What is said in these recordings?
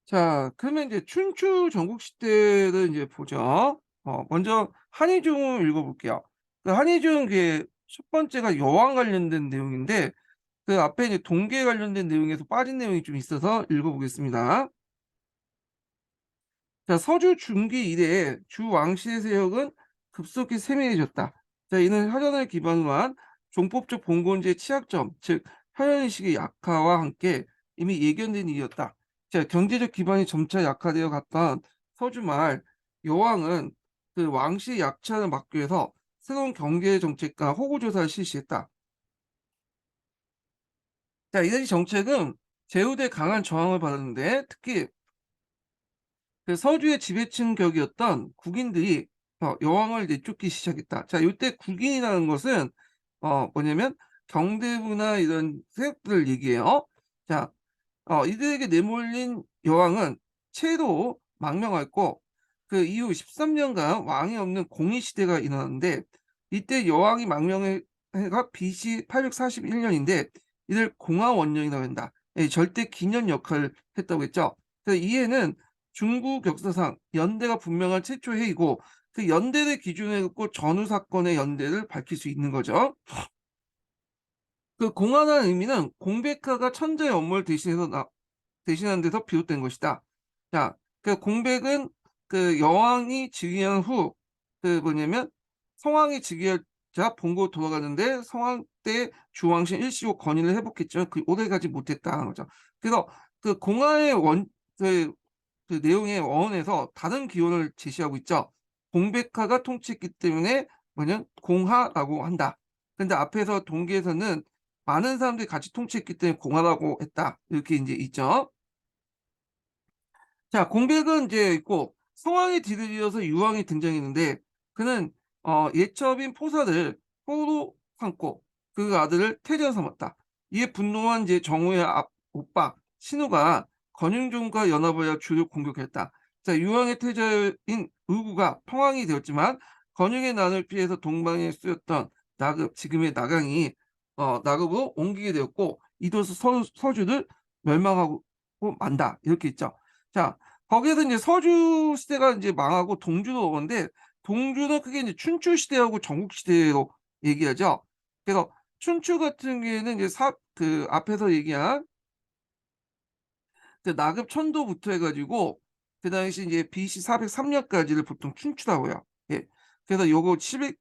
자, 그러면 이제 춘추 전국 시대를 이제 보죠. 먼저 한희중을 읽어볼게요. 그 한희중 첫 번째가 여왕 관련된 내용인데 그 앞에 이제 동계 관련된 내용에서 빠진 내용이 좀 있어서 읽어보겠습니다. 자, 서주 중기 이래에 주 왕실의 세력은 급속히 세밀해졌다. 자, 이는 혈연을 기반으로 한 종법적 봉건제의 취약점, 즉 혈연의식의 약화와 함께 이미 예견된 일이었다. 자, 경제적 기반이 점차 약화되어 갔던 서주 말 여왕은 그 왕실 약찬을 막기 위해서 새로운 경제 정책과 호구 조사를 실시했다. 자, 이런 정책은 제후대 강한 저항을 받았는데 특히 그 서주의 지배층 격이었던 국인들이 여왕을 내쫓기 시작했다. 자, 이때 국인이라는 것은 뭐냐면 경대부나 이런 세력들을 얘기해요. 자, 이들에게 내몰린 여왕은 채로 망명했고 그 이후 13년간 왕이 없는 공의 시대가 일어났는데 이때 여왕이 망명해가 BC 841년인데 이를 공화원령이라고 한다. 예, 절대 기년 역할을 했다고 했죠. 그래서 이해는 중국 역사상 연대가 분명한 최초 회의고 그 연대를 기준으로 해고 전후 사건의 연대를 밝힐 수 있는 거죠. 그 공화라는 의미는 공백화가 천자의 업무를 대신하는 데서 비롯된 것이다. 자, 그 공백은 그 여왕이 즉위한 후 그 뭐냐면 성왕이 즉위하자 본국으로 돌아가는데 성왕 때 주왕신 일시로 건의를 회복했지만 그 오래가지 못했다는 거죠. 그래서 그 공화의 그 내용의 원에서 다른 기원을 제시하고 있죠. 공백화가 통치했기 때문에 뭐냐면 공화라고 한다. 근데 앞에서 동기에서는 많은 사람들이 같이 통치했기 때문에 공화라고 했다. 이렇게 이제 있죠. 자, 공백은 이제 있고 성왕이 뒤를 이어서 유왕이 등장했는데 그는 예첩인 포사를 포로 삼고 그 아들을 태자 삼았다. 이에 분노한 이제 정우의 오빠 신우가 건윤종과 연합을 하여 주를 공격했다. 자, 유왕의 태자인 의구가 평왕이 되었지만 건윤의 난을 피해서 동방에 쓰였던 나급 지금의 나강이 나급으로 옮기게 되었고 이도서 서주를 멸망하고 만다 이렇게 있죠. 자, 거기에서 이제 서주 시대가 이제 망하고 동주로 오는데 동주는 크게 이제 춘추 시대하고 전국 시대로 얘기하죠. 그래서 춘추 같은 경우에는 이제 그 앞에서 얘기한 그 나급 천도부터 해가지고 그 당시 이제 BC 403년까지를 보통 춘추라고 해요. 예. 그래서 요거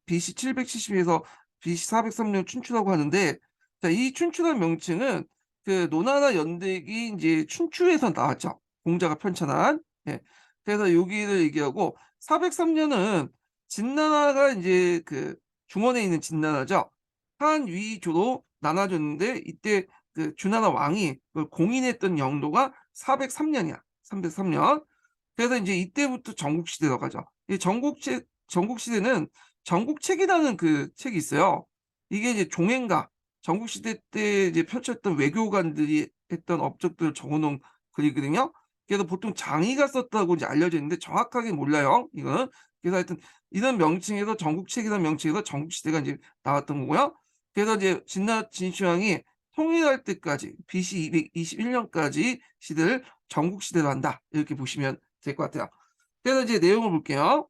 BC 770에서 BC 403년 춘추라고 하는데 자, 이 춘추라는 명칭은 그 노나라 연대기 이제 춘추에서 나왔죠. 공자가 편찬한. 예. 그래서 여기를 얘기하고 403년은 진나라가 이제 그 중원에 있는 진나라죠. 한위조로 나눠졌는데 이때 그 주나라 왕이 그걸 공인했던 영도가 403년이야. 303년. 그래서 이제 이때부터 전국시대로 가죠. 이 전국시대는 전국책이라는 그 책이 있어요. 이게 이제 종행가, 전국시대 때 이제 펼쳤던 외교관들이 했던 업적들을 적어놓은 글이거든요. 그래서 보통 장이가 썼다고 이제 알려져 있는데 정확하게 몰라요. 이거는. 그래서 하여튼 이런 명칭에서 전국책이라는 명칭에서 전국시대가 이제 나왔던 거고요. 그래서 이제 진시황이 통일할 때까지 BC 221년까지 시대를 전국시대로 한다. 이렇게 보시면 될 것 같아요. 그래서 이제 내용을 볼게요.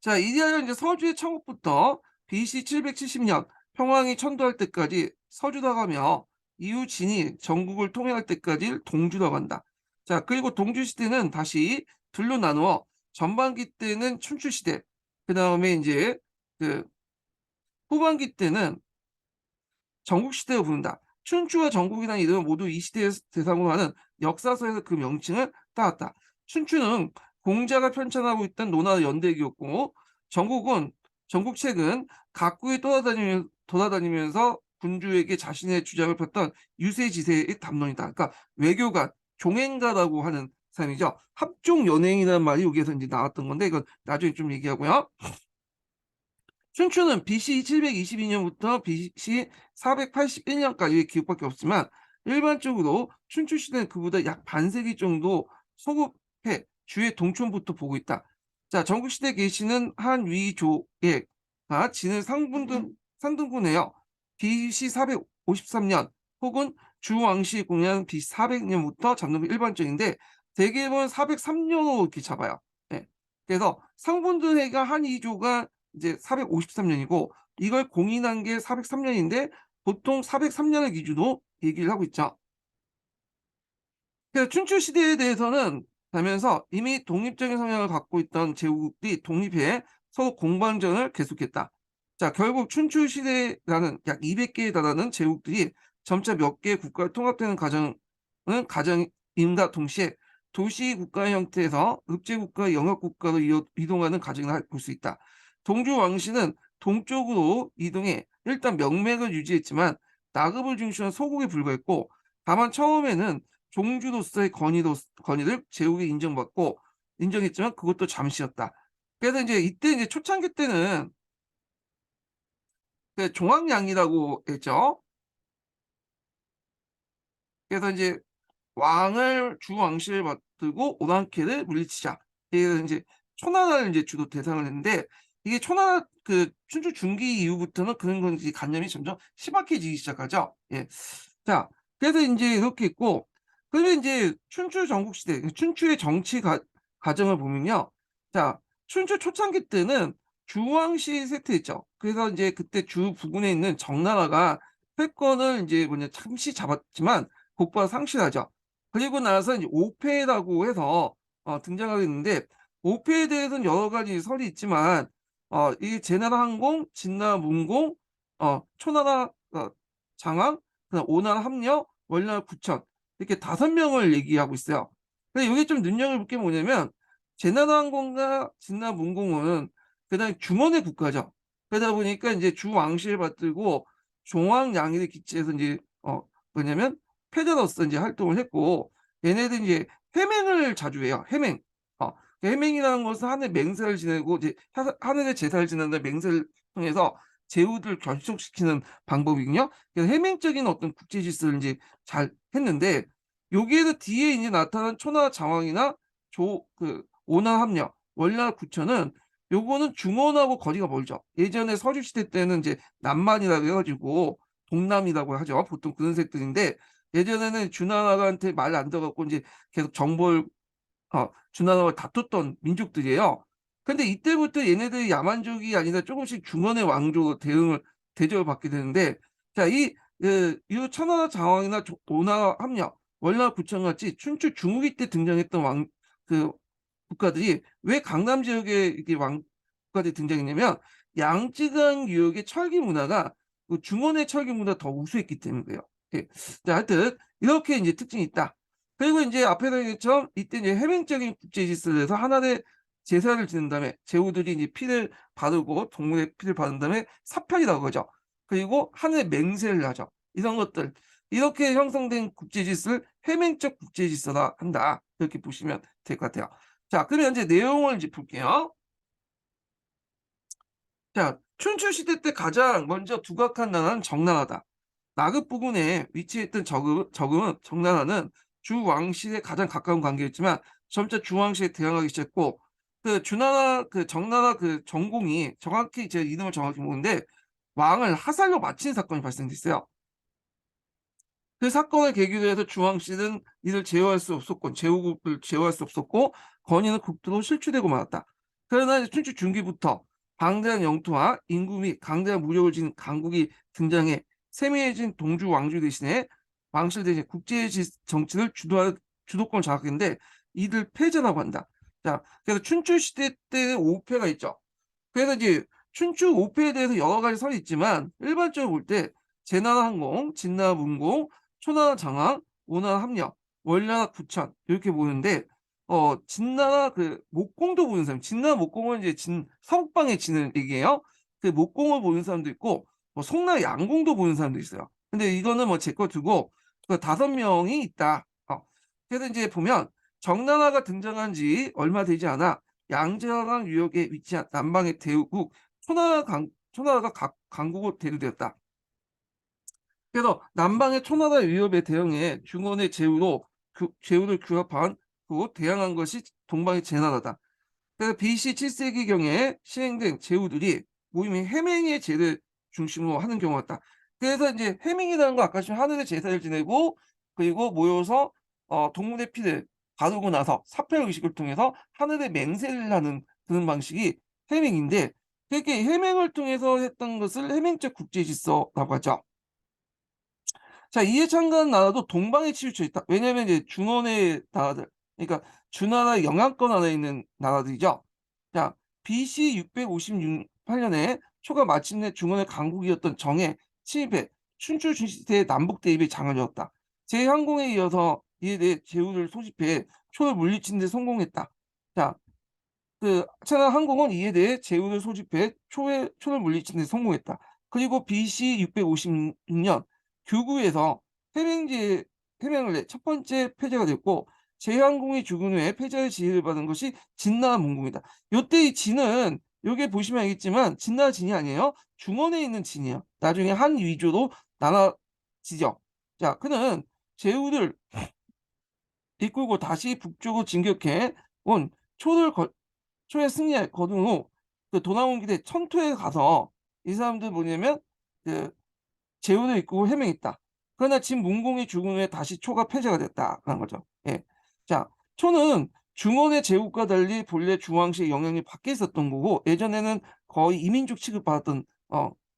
자, 이리하여 이제 서주의 창국부터 BC 770년 평왕이 천도할 때까지 서주라고 하며 이후 진이 전국을 통일할 때까지 동주라고 한다. 자, 그리고 동주시대는 다시 둘로 나누어 전반기 때는 춘추시대, 그 다음에 이제 그 후반기 때는 전국시대로 부른다. 춘추와 전국이라는 이름은 모두 이 시대를 대상으로 하는 역사서에서 그 명칭을 따왔다. 춘추는 공자가 편찬하고 있던 논할 연대기였고 전국책은 각국에 돌아다니면서 군주에게 자신의 주장을 폈던 유세지세의 담론이다. 그러니까 외교관, 종행가라고 하는 사람이죠. 합종연행이라는 말이 여기에서 이제 나왔던 건데 이건 나중에 좀 얘기하고요. 춘추는 BC 722년부터 BC 481년까지의 기록밖에 없지만 일반적으로 춘추 시대는 그보다 약 반세기 정도 소급해 주의 동촌부터 보고 있다. 자, 전국시대 계시는 한위조의 진을 상등분해요. BC 453년 혹은 주왕씨 공양 BC 400년부터 잡는 게 일반적인데 대개는 403년으로 이렇게 잡아요. 예. 그래서 상분도해가 한이조가 이제 453년이고 이걸 공인한 게 403년인데 보통 403년을 기준으로 얘기를 하고 있죠. 그래서 춘추 시대에 대해서는 하면서 이미 독립적인 성향을 갖고 있던 제국들이 독립해 서로 공방전을 계속했다. 자, 결국 춘추 시대라는 약 200개에 달하는 제국들이 점차 몇 개의 국가를 통합되는 과정임과 동시에 도시 국가 형태에서 읍제 국가, 영역 국가로 이동하는 과정을 볼 수 있다. 동주 왕씨는 동쪽으로 이동해 일단 명맥을 유지했지만 나급을 중심으로 소국에 불과했고 다만 처음에는 종주로서의 권위를 제국에 인정했지만 그것도 잠시였다. 그래서 이제 이때 이제 초창기 때는 그 종황량이라고 했죠. 그래서 이제 왕을 주왕실을 받들고 오랑캐를 물리치자. 그래서 이제 초나라를 이제 주로 대상을 했는데 이게 초나라 그 춘추 중기 이후부터는 그런 건 이제 관념이 점점 심각해지기 시작하죠. 예. 자, 그래서 인제 이렇게 있고 그러면 인제 춘추 전국시대 춘추의 정치 과정을 보면요. 자, 춘추 초창기 때는 주왕시 세태였죠. 그래서 인제 그때 주 부근에 있는 정나라가 패권을 인제 잠시 잡았지만 곧바로 상실하죠. 그리고 나서 인제 오패라고 해서 등장하게 됐는데 오패에 대해서는 여러 가지 설이 있지만 이 제나라 항공, 진나라 문공, 초나라 장항 그다음 오나라 합려, 월나라 구천 이렇게 5명을 얘기하고 있어요. 근데 여기 좀 눈여겨볼 게 뭐냐면 제나라항공과 진나문공은 그다음에 중원의 국가죠. 그러다 보니까 인제 주왕실을 받들고 종황량일에 기치해서 인제 뭐냐면 패자로서 인제 활동을 했고 얘네들이 이제 해맹을 자주 해요, 해맹. 어 해맹이라는 것은 하늘 맹세를 지내고 이제 하늘에 제사를 지낸다 맹세를 통해서 제후들을 결속시키는 방법이거든요. 그래서 해맹적인 어떤 국제 질서를 인제 잘 했는데 여기에서 뒤에 이제 나타난 초나라 장황이나 오나라 합려, 월나라 구천은 요거는 중원하고 거리가 멀죠. 예전에 서주 시대 때는 이제 남만이라고 해 가지고 동남이라고 하죠. 보통 그런 색들인데 예전에는 주나라한테 말 안 들어 갖고 인제 계속 정벌 주나라와 다퉜던 민족들이에요. 근데 이때부터 얘네들이 야만족이 아니라 쪼금씩 중원의 왕조로 대접을 받게 되는데 자 이 천하나 장왕이나 오나라 합려, 월나라 구천같이 춘추 중후기 때 등장했던 그 국가들이 왜 강남 지역에 이렇게 국가들이 등장했냐면 양쯔강 유역의 철기 문화가 그 중원의 철기 문화보다 더 우수했기 때문이에요. 예. 자 하여튼 이렇게 인제 특징이 있다. 그리고 인제 앞에서 얘기했처럼 이때 이제 해맹적인 국제 질서를 해서 하나의 제사를 지낸 다음에 제후들이 이제 피를 바르고 동물의 피를 바른 다음에 사편이라고 그러죠. 그리고 하늘에 맹세를 하죠. 이런 것들. 이렇게 형성된 국제 질서를 해맹적 국제 질서라 한다. 이렇게 보시면 될 것 같아요. 자 그러면 인제 내용을 이제 볼게요. 자 춘추 시대 때 가장 먼저 두각한 나라는 정나라다. 나급 부근에 위치했던 적은 정나라는 주왕실에 가장 가까운 관계였지만 점차 주왕실에 대항하기 시작했고 정나라 전공이 정확히 제 이름을 정확히 모르는데 왕을 화살로 맞힌 사건이 발생됐어요. 그 사건을 계기로 해서 주왕씨는 이를 제어할 수 없었고 제후국을 제어할 수 없었고 권위는 국도로 실추되고 말았다. 그러나 이제 춘추 중기부터 방대한 영토와 인구 및 강대한 무력을 지닌 강국이 등장해 세밀해진 동주 왕조 대신에 왕실 대신 국제 정치를 주도할 주도권을 장악했는데 이들 패제라고 한다. 자, 그래서 춘추 시대 때 5패가 있죠. 그래서 이제 춘추 5패에 대해서 여러 가지 설이 있지만 일반적으로 볼 때 제나라 항공, 진나라 문공, 초나라 장항, 오나라 합려, 월나라 구천 이렇게 보는데 진나라 목공도 보는 사람, 진나라 목공은 이제 서북방의 진을 얘기해요. 그 목공을 보는 사람도 있고 송나라 양공도 보는 사람도 있어요. 근데 이거는 뭐 제 거 두고 그 5명이 있다. 그래서 이제 보면 정나라가 등장한 지 얼마 되지 않아 양자강 유역에 위치한 남방의 대국 초나라가 강국으로 대두되었다. 그래서 남방의 초나라 위협에 대응해 중원의 제후를 규합한 대항한 것이 동방의 제나라다. 그래서 BC 7세기경에 시행된 제후들이 모임의 해맹의 제를 중심으로 하는 경우가 있다. 그래서 이제 해밍이라는 거 아까 지금 하늘에 제사를 지내고 그리고 모여서 동물의 피를 바르고 나서 사표 의식을 통해서 하늘에 맹세를 하는 그런 방식이 해밍인데 그렇게 해밍을 통해서 했던 것을 해밍적 국제 질서라고 하죠. 자, 이에 참가한 나라도 동방에 치우쳐 있다. 왜냐하면 이제 중원의 나라들, 그러니까 주나라 영향권 안에 있는 나라들이죠. 자, BC 658년에 초가 마침내 중원의 강국이었던 정에 침입해 춘추 시대의 남북 대립이 장을 이었다. 제항공에 이어서 이에 대해 제후를 소집해 초를 물리친 데 성공했다. 자, 차나 항공은 이에 대해 제후를 소집해 초를 물리친 데 성공했다. 그리고 BC 656년 교구에서 해맹제 해맹을 내 첫 번째 패제가 됐고 제항공이 죽은 후에 패자의 지위를 받은 것이 진나라 문공이다. 요때 이 진은 여기 보시면 알겠지만 진나라 진이 아니에요. 중원에 있는 진이에요. 나중에 한 위주로 나눠지죠. 자, 그는 제후를 이끌고 다시 북쪽으로 진격해 온 초를 초에 승리에 거둔 후 도남원 기대 청토에 가서 이 사람들 뭐냐면 그 제후를 이끌고 해명했다. 그러나 진문공이 죽은 후에 다시 초가 폐쇄가 됐다라는 거죠. 예. 자, 초는 중원의 제국과 달리 본래 중앙시의 영향이 밖에 있었던 거고 예전에는 거의 이민족 취급받았던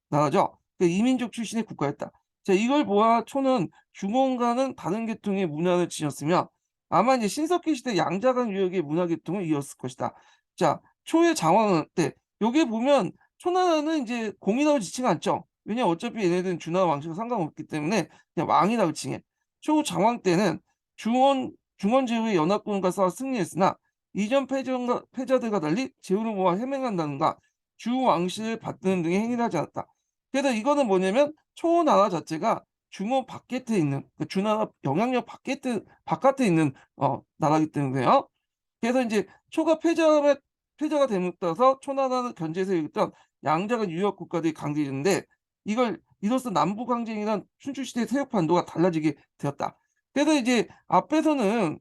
나라죠. 이민족 출신의 국가였다. 자, 이걸 보아 초는 중원과는 다른 계통의 문화를 지녔으며 아마 이제 신석기 시대 양자간 유역의 문화 계통을 이었을 것이다. 자, 초의 장황은 요게 보면 초나라는 이제 공이라고 지칭 않죠. 왜냐면 어차피 얘네들은 주나라 왕실과 상관없기 때문에 그냥 왕이라고 칭해. 초장왕 때는 중원 제후의 연합군과 싸워 승리했으나 이전 패자들과 달리 제후를 모아 해맹한다든가 주 왕실을 받드는 등의 행위를 하지 않았다. 그래서 이거는 뭐냐면 초나라 자체가 중원 바깥에 있는 주나라 영향력 바깥에 있는 나라기 때문에요. 그래서 이제 초가 패자가 됨에 따라서 초나라는 견제에서 이겼던 양자간 유역 국가들이 강대했는데 이로써 남북 항쟁이란 춘추 시대의 세력 판도가 달라지게 되었다. 그래서 이제 앞에서는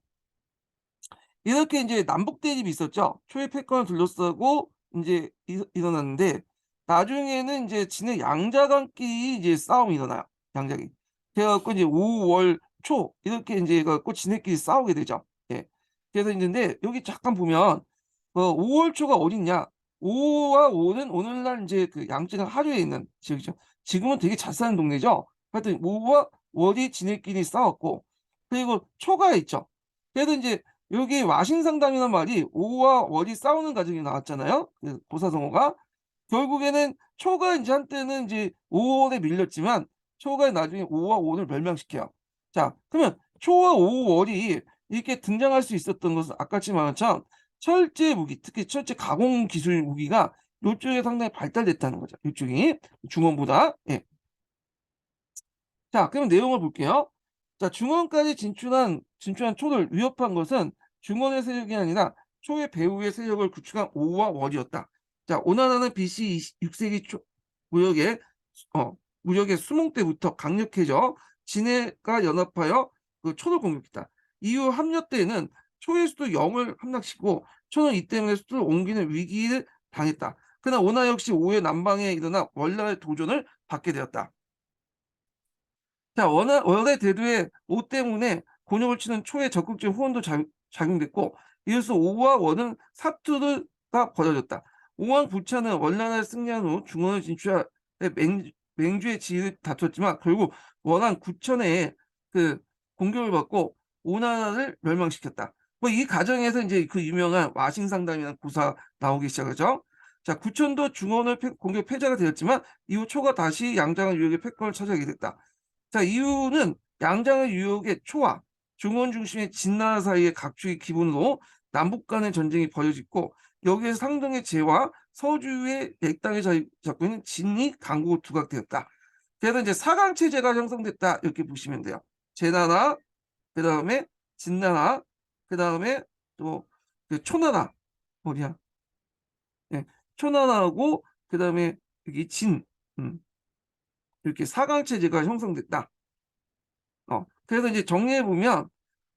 이렇게 이제 남북 대립이 있었죠. 초의 패권을 둘러싸고 이제 일어났는데 나중에는 이제 진의 양자간끼리 이제 싸움이 일어나요. 양자기. 그래갖고 이제 5월 초 이렇게 이제 갖고 진해끼리 싸우게 되죠. 예. 그래서 있는데 여기 잠깐 보면 5월 초가 어딨냐? 5와 5는 오늘날 이제 그 양쯔강 하류에 있는 지역이죠. 지금은 되게 잘 사는 동네죠. 하여튼 5와 월이 지네끼리 싸웠고 그리고 초가 있죠. 그래도 이제 여기 와신상담이란 말이 5와 월이 싸우는 과정이 나왔잖아요. 그 고사성어가 결국에는 초가 이제 한때는 이제 5월에 밀렸지만 초가 나중에 5와 5를 멸망시켜요. 자, 그러면 초와 5, 월이 이렇게 등장할 수 있었던 것은 아까지 말한 것처럼 철제 무기, 특히 철제 가공 기술 무기가 요쪽에 상당히 발달됐다는 거죠. 요쪽이 중원보다. 예. 자, 그럼 내용을 볼게요. 자, 중원까지 진출한 초를 위협한 것은 중원의 세력이 아니라 초의 배후의 세력을 구축한 오와 월이었다. 자, 오나라는 BC 6세기 초 무역의 무역의 수몽 때부터 강력해져 진해가 연합하여 그 초를 공격했다. 이후 합력 때에는 초의 수도 영을 함락시키고 초는 이 때문에 수도를 옮기는 위기를 당했다. 그러나 오나 역시 오의 남방에 일어나 월나라의 도전을 받게 되었다. 자, 원의 대두의 오 때문에 곤욕을 치는 초의 적극적 후원도 작용됐고 이로써 오와 원은 사투가 벌어졌다. 오왕 부차는 원나라를 승리한 후 중원을 진출해 맹주의 지위를 다퉜지만 결국 원한 9천의 그 공격을 받고 오나라를 멸망시켰다. 뭐 이 과정에서 이제 그 유명한 와신상담이라는 구사 나오기 시작하죠. 자, 9천도 중원을 공격 패자가 되었지만 이후 초가 다시 양장을 유역의 패권을 차지하게 됐다. 자, 이유는 양장의 유역의 초와 중원 중심의 진나라 사이의 각축의 기본으로 남북 간의 전쟁이 벌어졌고 여기에서 상동의 제와 서주의 백당에 잡고 있는 진이 강국으로 두각되었다. 그래서 이제 사강 체제가 형성됐다 이렇게 보시면 돼요. 제나라, 그 다음에 진나라, 그 다음에 또 그 초나라 어디야? 네, 초나라하고 그 다음에 여기 진 이렇게 사강 체제가 형성됐다. 그래서 이제 정리해 보면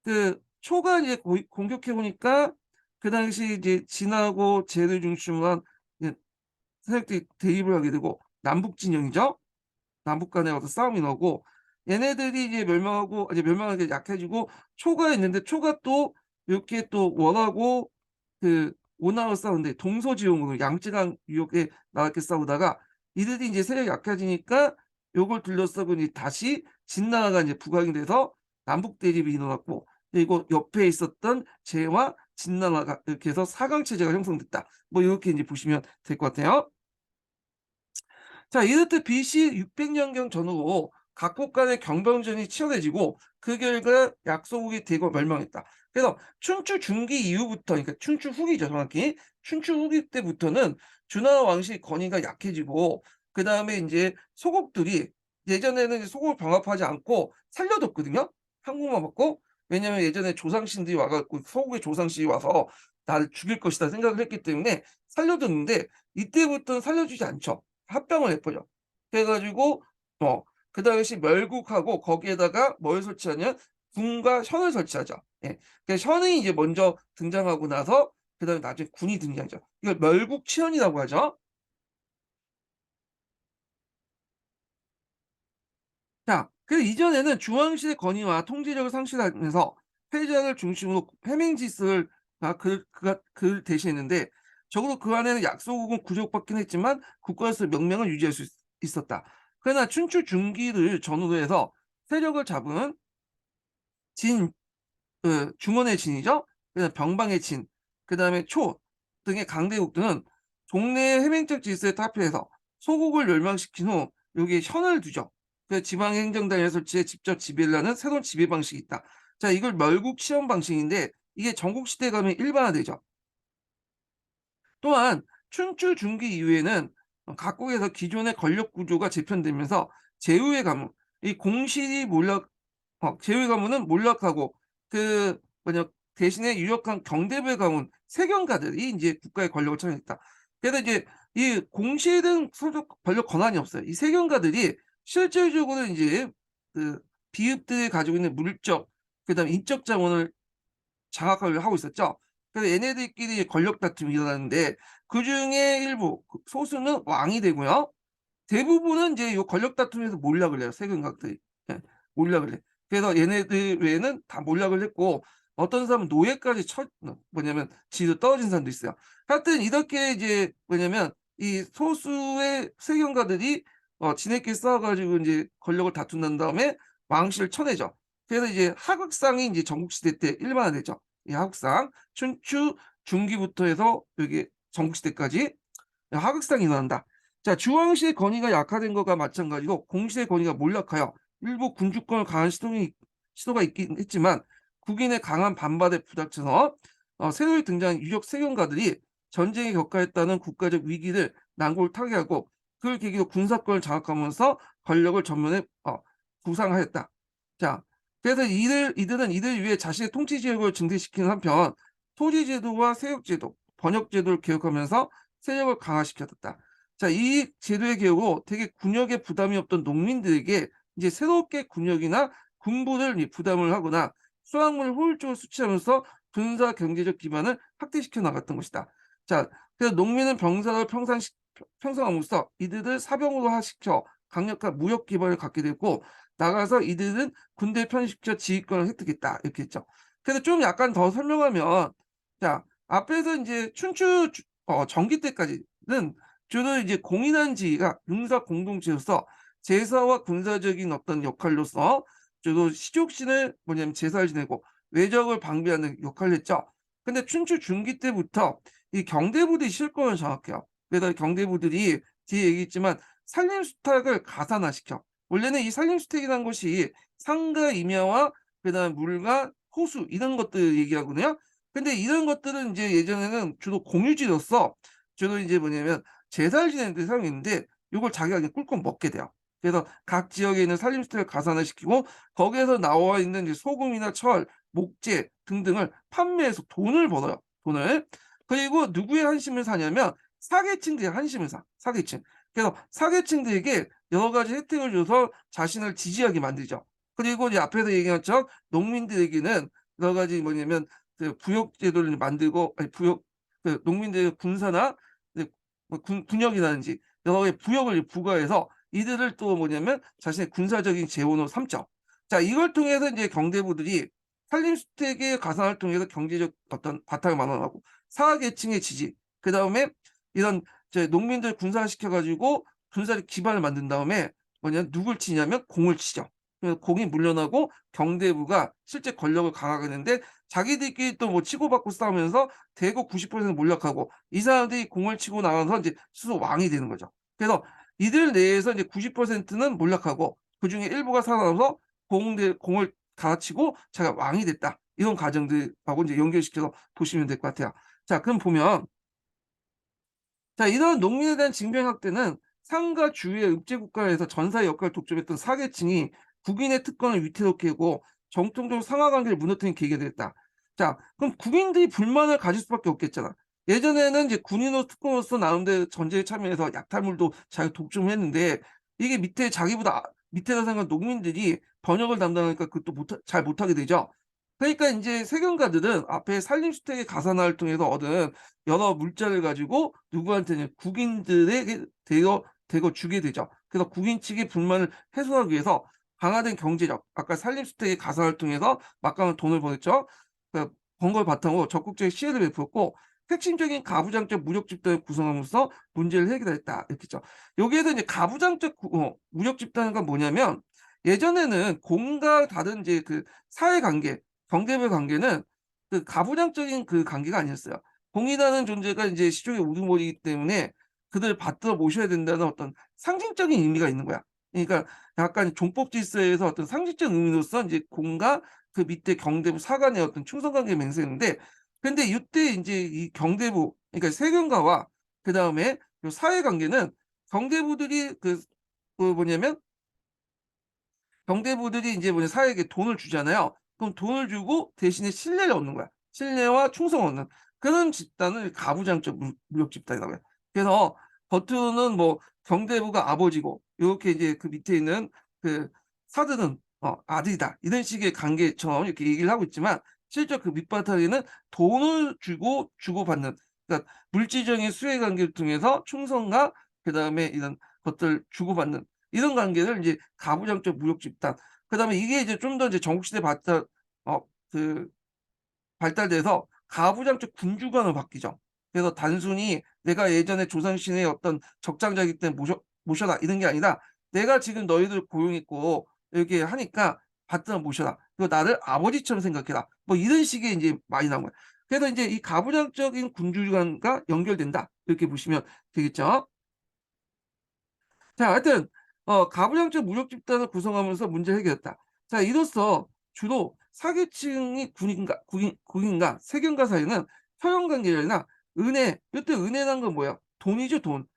그 초가 이제 공격해 보니까 그 당시 이제 진하고 제를 중심으로 한 세력들이 대립을 하게 되고 남북 진영이죠. 남북 간의 어떤 싸움이 나고, 얘네들이 이제 멸망하고 이제 멸망하게 약해지고 초가 있는데, 초가 또 이렇게 또 원하고 그 원하고 싸우는데 동서지형으로 양쯔강 유역에 나렇게 싸우다가 이들이 이제 세력이 약해지니까 요걸 둘러싸고 이제 다시 진나라가 이제 부각이 돼서 남북 대립이 일어났고, 그리고 옆에 있었던 제와 진나라가 이렇게 해서 4강 체제가 형성됐다. 뭐 이렇게 이제 보시면 될 것 같아요. 자, 이렇듯 BC 600년경 전후로 각국 간의 경병전이 치열해지고 그 결과 약소국이 대거 멸망했다. 그래서 춘추 중기 이후부터, 그러니까 춘추 후기죠, 정확히. 춘추 후기 때부터는 준하 왕실 권위가 약해지고, 그 다음에 이제 소국들이, 예전에는 이제 소국을 병합하지 않고 살려뒀거든요. 한국만 받고. 왜냐면 예전에 조상신들이 와갖고, 소국의 조상신이 와서 나를 죽일 것이다 생각을 했기 때문에 살려뒀는데, 이때부터는 살려주지 않죠. 합병을 해버려. 그래 가지고 그 당시 멸국하고 거기에다가 뭘 설치하냐면 군과 현을 설치하죠. 예. 그래서 현이 이제 먼저 등장하고 나서 그다음에 나중에 군이 등장하죠. 이걸 멸국치현이라고 하죠. 자, 그 이전에는 중앙시의 권위와 통제력을 상실하면서 패전을 중심으로 해맹짓을 그가 대시했는데, 적어도 그 안에는 약소국은 구족받긴 했지만 국가로서 명명을 유지할 수 있었다. 그러나 춘추 중기를 전후로 해서 세력을 잡은 진, 중원의 진이죠. 그다음 병방의 진, 그다음에 초 등의 강대국 등은 동네의 해맹적 질서에 타협해서 소국을 멸망시킨 후 여기에 현을 두죠. 그 지방행정단에 설치해 직접 지배를 하는 새로운 지배 방식이 있다. 자, 이걸 멸국 시험 방식인데 이게 전국 시대 가면 일반화되죠. 또한 춘추 중기 이후에는 각국에서 기존의 권력 구조가 재편되면서 제후의 가문, 이 공실이 몰락, 제후의 가문은 몰락하고 그 뭐냐 대신에 유력한 경대부의 가문 세경가들이 이제 국가의 권력을 차지했다. 그래서 이제 이 공실은 소속 권력 권한이 없어요. 이 세경가들이 실질적으로 이제 그 비읍들이 가지고 있는 물적, 그다음에 인적 자원을 장악을 하고 있었죠. 그래서 얘네들끼리 권력 다툼이 일어나는데, 그중에 일부 소수는 왕이 되고요. 대부분은 이제 요 권력 다툼에서 몰락을 해요, 세금각들이. 예, 몰락을 해. 그래서 얘네들 외에는 다 몰락을 했고, 어떤 사람은 노예까지 뭐냐면 지위로 떨어진 사람도 있어요. 하여튼 이렇게 이제 뭐냐면 이 소수의 세경가들이 지네끼리 싸워가지고 이제 권력을 다툰 난 다음에 왕실을 쳐내죠. 그래서 이제 하극상이 이제 전국시대 때 일반화되죠. 이 하극상 춘추 중기부터 해서 여기 전국시대까지 하극상이 일어난다. 자, 주왕실의 권위가 약화된 것과 마찬가지로 공실의 권위가 몰락하여 일부 군주권을 강한 시도가 있긴 했지만, 국인의 강한 반발에 부닥쳐서 새로이 등장한 유력 세경가들이 전쟁에 격가했다는 국가적 위기를 난골 타개하고 그걸 계기로 군사권을 장악하면서 권력을 전면에 부상하였다. 자, 그래서 이들은 이들 위해 자신의 통치 지역을 증대시키는 한편 토지제도와 세역제도, 번역제도를 개혁하면서 세력을 강화시켰다. 자, 이 제도의 개혁으로 되게 군역에 부담이 없던 농민들에게 이제 새롭게 군역이나 군부를 부담을 하거나 수확물을 효율적으로 수취하면서 군사 경제적 기반을 확대시켜 나갔던 것이다. 자, 그래서 농민은 병사를 평상함으로써 이들을 사병으로 하시켜 강력한 무역 기반을 갖게 됐고, 나가서 이들은 군대 편입시켜 지휘권을 획득했다. 이렇게 했죠. 그래서 좀 약간 더 설명하면, 자, 앞에서 이제 춘추 전기 때까지는 주로 이제 공인한 지위가 군사 공동체로서 제사와 군사적인 어떤 역할로서 주로 시족신을 뭐냐면 제사를 지내고 외적을 방비하는 역할을 했죠. 근데 춘추 중기 때부터 이 경대부들이 실권을 장악해요. 그래서 경대부들이 뒤에 얘기했지만 산림수탁을 가산화시켜. 원래는 이 산림수탁이라는 것이 상가 임야와 그다음 물과 호수 이런 것들 얘기하거든요. 근데 이런 것들은 이제 예전에는 주로 공유지로서 주로 이제 뭐냐면 제사를 지내는 데 사용했는데 이걸 자기가 그냥 꿀꺽 먹게 돼요. 그래서 각 지역에 있는 산림수탁을 가산을 시키고 거기에서 나와 있는 이제 소금이나 철, 목재 등등을 판매해서 돈을 벌어요. 돈을. 그리고 누구의 한심을 사냐면 사계층들의 한심을 사. 사계층. 그래서 사계층들에게 여러 가지 혜택을 줘서 자신을 지지하게 만들죠. 그리고 이제 앞에서 얘기한 것 농민들에게는 여러 가지 뭐냐면 그 부역 제도를 만들고, 아니 부역 그 농민들의 군사나 뭐 군역이라든지 여러 가지 부역을 부과해서 이들을 또 뭐냐면 자신의 군사적인 재원으로 삼죠. 자, 이걸 통해서 이제 경대부들이 산림주택의 가산을 통해서 경제적 어떤 바탕을 마련하고 사회계층의 지지, 그다음에 이런 농민들 군사시켜 가지고 군사적 기반을 만든 다음에 뭐냐면 누굴 치냐면 공을 치죠. 그래서 공이 물러나고 경대부가 실제 권력을 강화하게 되는데, 자기들끼리 또 뭐 치고받고 싸우면서 대거 90% 몰락하고 이 사람들이 공을 치고 나가서 이제 스스로 왕이 되는 거죠. 그래서 이들 내에서 이제 90%는 몰락하고 그중에 일부가 살아남아서 공을 갈아치고 자기가 왕이 됐다. 이런 과정들하고 이제 연결시켜서 보시면 될 것 같아요. 자, 그럼 보면, 자, 이런 농민에 대한 징병 학대는 상가 주위의 읍제 국가에서 전사의 역할을 독점했던 사계층이 국인의 특권을 위태롭게 하고 정통적 상하 관계를 무너뜨린 계기가 됐다. 자, 그럼 국민들이 불만을 가질 수밖에 없겠잖아. 예전에는 이제 군인으로 특권으로서 나름대로 전쟁에 참여해서 약탈물도 자기가 독점했는데, 이게 밑에서 생각한 농민들이 번역을 담당하니까 그것도 잘 못하게 되죠. 그러니까 이제 세경가들은 앞에 산림주택의 가산화를 통해서 얻은 여러 물자를 가지고 누구한테는 국인들에게 대거 주게 되죠. 그래서 국인 측의 불만을 해소하기 위해서 강화된 경제력, 아까 산림주택의 가산화를 통해서 막강한 돈을 벌었죠. 그 번 걸 바탕으로 적극적인 시혜를 베풀었고 핵심적인 가부장적 무력 집단을 구성함으로써 문제를 해결했다. 이렇게 했죠. 여기에서 이제 가부장적 무력 집단은 뭐냐면, 예전에는 공과 다른 이제 그 사회 관계, 경계별 관계는 그 가부장적인 그 관계가 아니었어요. 공이라는 존재가 이제 시종의 우두머리이기 때문에 그들을 받들어 모셔야 된다는 어떤 상징적인 의미가 있는 거야. 그러니까 약간 종법 질서에서 어떤 상징적 의미로서 이제 공과 그 밑에 경대부 사관의 어떤 충성 관계를 맹세했는데, 근데 이때 인제 이 경대부, 그러니까 세경가와 그다음에 요 사회 관계는 경대부들이 뭐냐면 경대부들이 인제 사회에게 돈을 주잖아요. 그럼 돈을 주고 대신에 신뢰를 얻는 거야. 신뢰와 충성을 얻는 그런 집단을 가부장적 무력 집단이라고 해요. 그래서 겉으로는 뭐 경대부가 아버지고 요렇게 이제 그 밑에 있는 그 사들은 아들이다, 이런 식의 관계처럼 이렇게 얘기를 하고 있지만, 실제 그 밑바탕에는 돈을 주고 주고받는, 그러니까 물질적인 수혜 관계를 통해서 충성과 그다음에 이런 것들 주고받는 이런 관계를 이제 가부장적 무력 집단, 그다음에 이게 이제 좀 더 이제 전국시대 어 그 발달돼서 가부장적 군주관으로 바뀌죠. 그래서 단순히 '내가 예전에 조선시대의 어떤 적장자이기 때문에 모셔라.' 이런 게 아니라 '내가 지금 너희들 고용했고 이렇게 하니까 받들어 모셔라. 그리고 나를 아버지처럼 생각해라.' 뭐 이런 식의 인제 많이 나온 거예요. 그래서 인제 이 가부장적인 군주관과 연결된다, 이렇게 보시면 되겠죠. 자, 하여튼 가부장적 무력 집단을 구성하면서 문제를 해결했다. 자, 이로써 주로 사기층이 국인과 세균과 사이는 혈연 관계가 아니라 이때 은혜라는 건 뭐야? 돈이죠, 돈.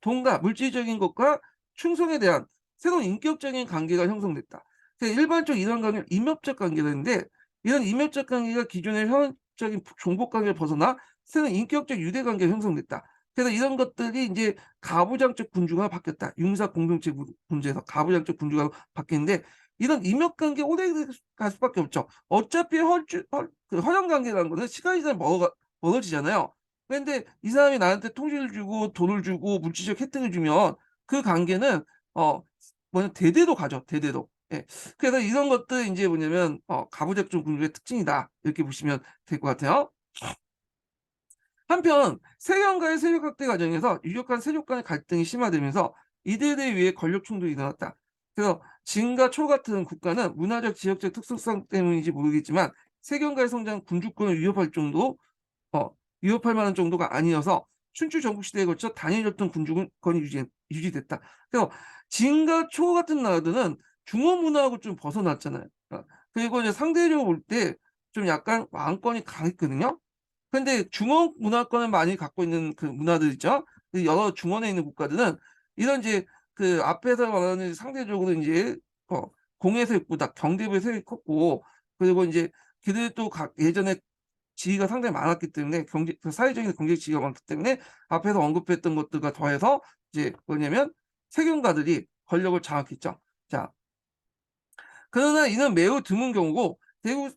돈과 물질적인 것과 충성에 대한 새로운 인격적인 관계가 형성됐다. 일반적으로 이런 관계를 임업적 관계라는데, 이런 임업적 관계가 기존의 혈연적인 종복 관계를 벗어나 새로운 인격적 유대 관계가 형성됐다. 그래서 이런 것들이 인제 가부장적 군주가 바뀌었다. 융사 공동체 문제에서 가부장적 군주가 바뀌는데, 이런 임역관계 오래 갈 수밖에 없죠. 어차피 허용 관계라는 거는 시간이 지나면 멀어지잖아요. 그런데 이 사람이 나한테 통지를 주고 돈을 주고 물질적 혜택을 주면 그 관계는 어 대대로 가죠, 대대로. 예. 그래서 이런 것들이 인제 뭐냐면 가부장적 군주의 특징이다, 이렇게 보시면 될 것 같아요. 한편 세경과의 세력 확대 과정에서 유력한 세력 간의 갈등이 심화되면서 이들에 의해 권력 충돌이 일어났다. 그래서 진과 초 같은 국가는 문화적 지역적 특성상 때문인지 모르겠지만 세경과의 성장은 군주권을 어 위협할 만한 정도가 아니어서 춘추 전국 시대에 걸쳐 단일했던 군주권이 유지됐다. 그래서 진과 초 같은 나라들은 중원 문화하고 좀 벗어났잖아요. 그리고 이제 상대적으로 볼 때 좀 약간 왕권이 강했거든요. 근데 중원 문화권을 많이 갖고 있는 그 문화들 있죠. 그 여러 중원에 있는 국가들은 이런 이제 그 앞에서 말하는 상대적으로 인제 어 공의 세력보다 경제부의 세력이 컸고, 그리고 인제 그들도 예전에 지위가 상당히 많았기 때문에 사회적인 경제적 지위가 많기 때문에 앞에서 언급했던 것들과 더해서 이제 뭐냐면 세균가들이 권력을 장악했죠. 자, 그러나 이는 매우 드문 경우고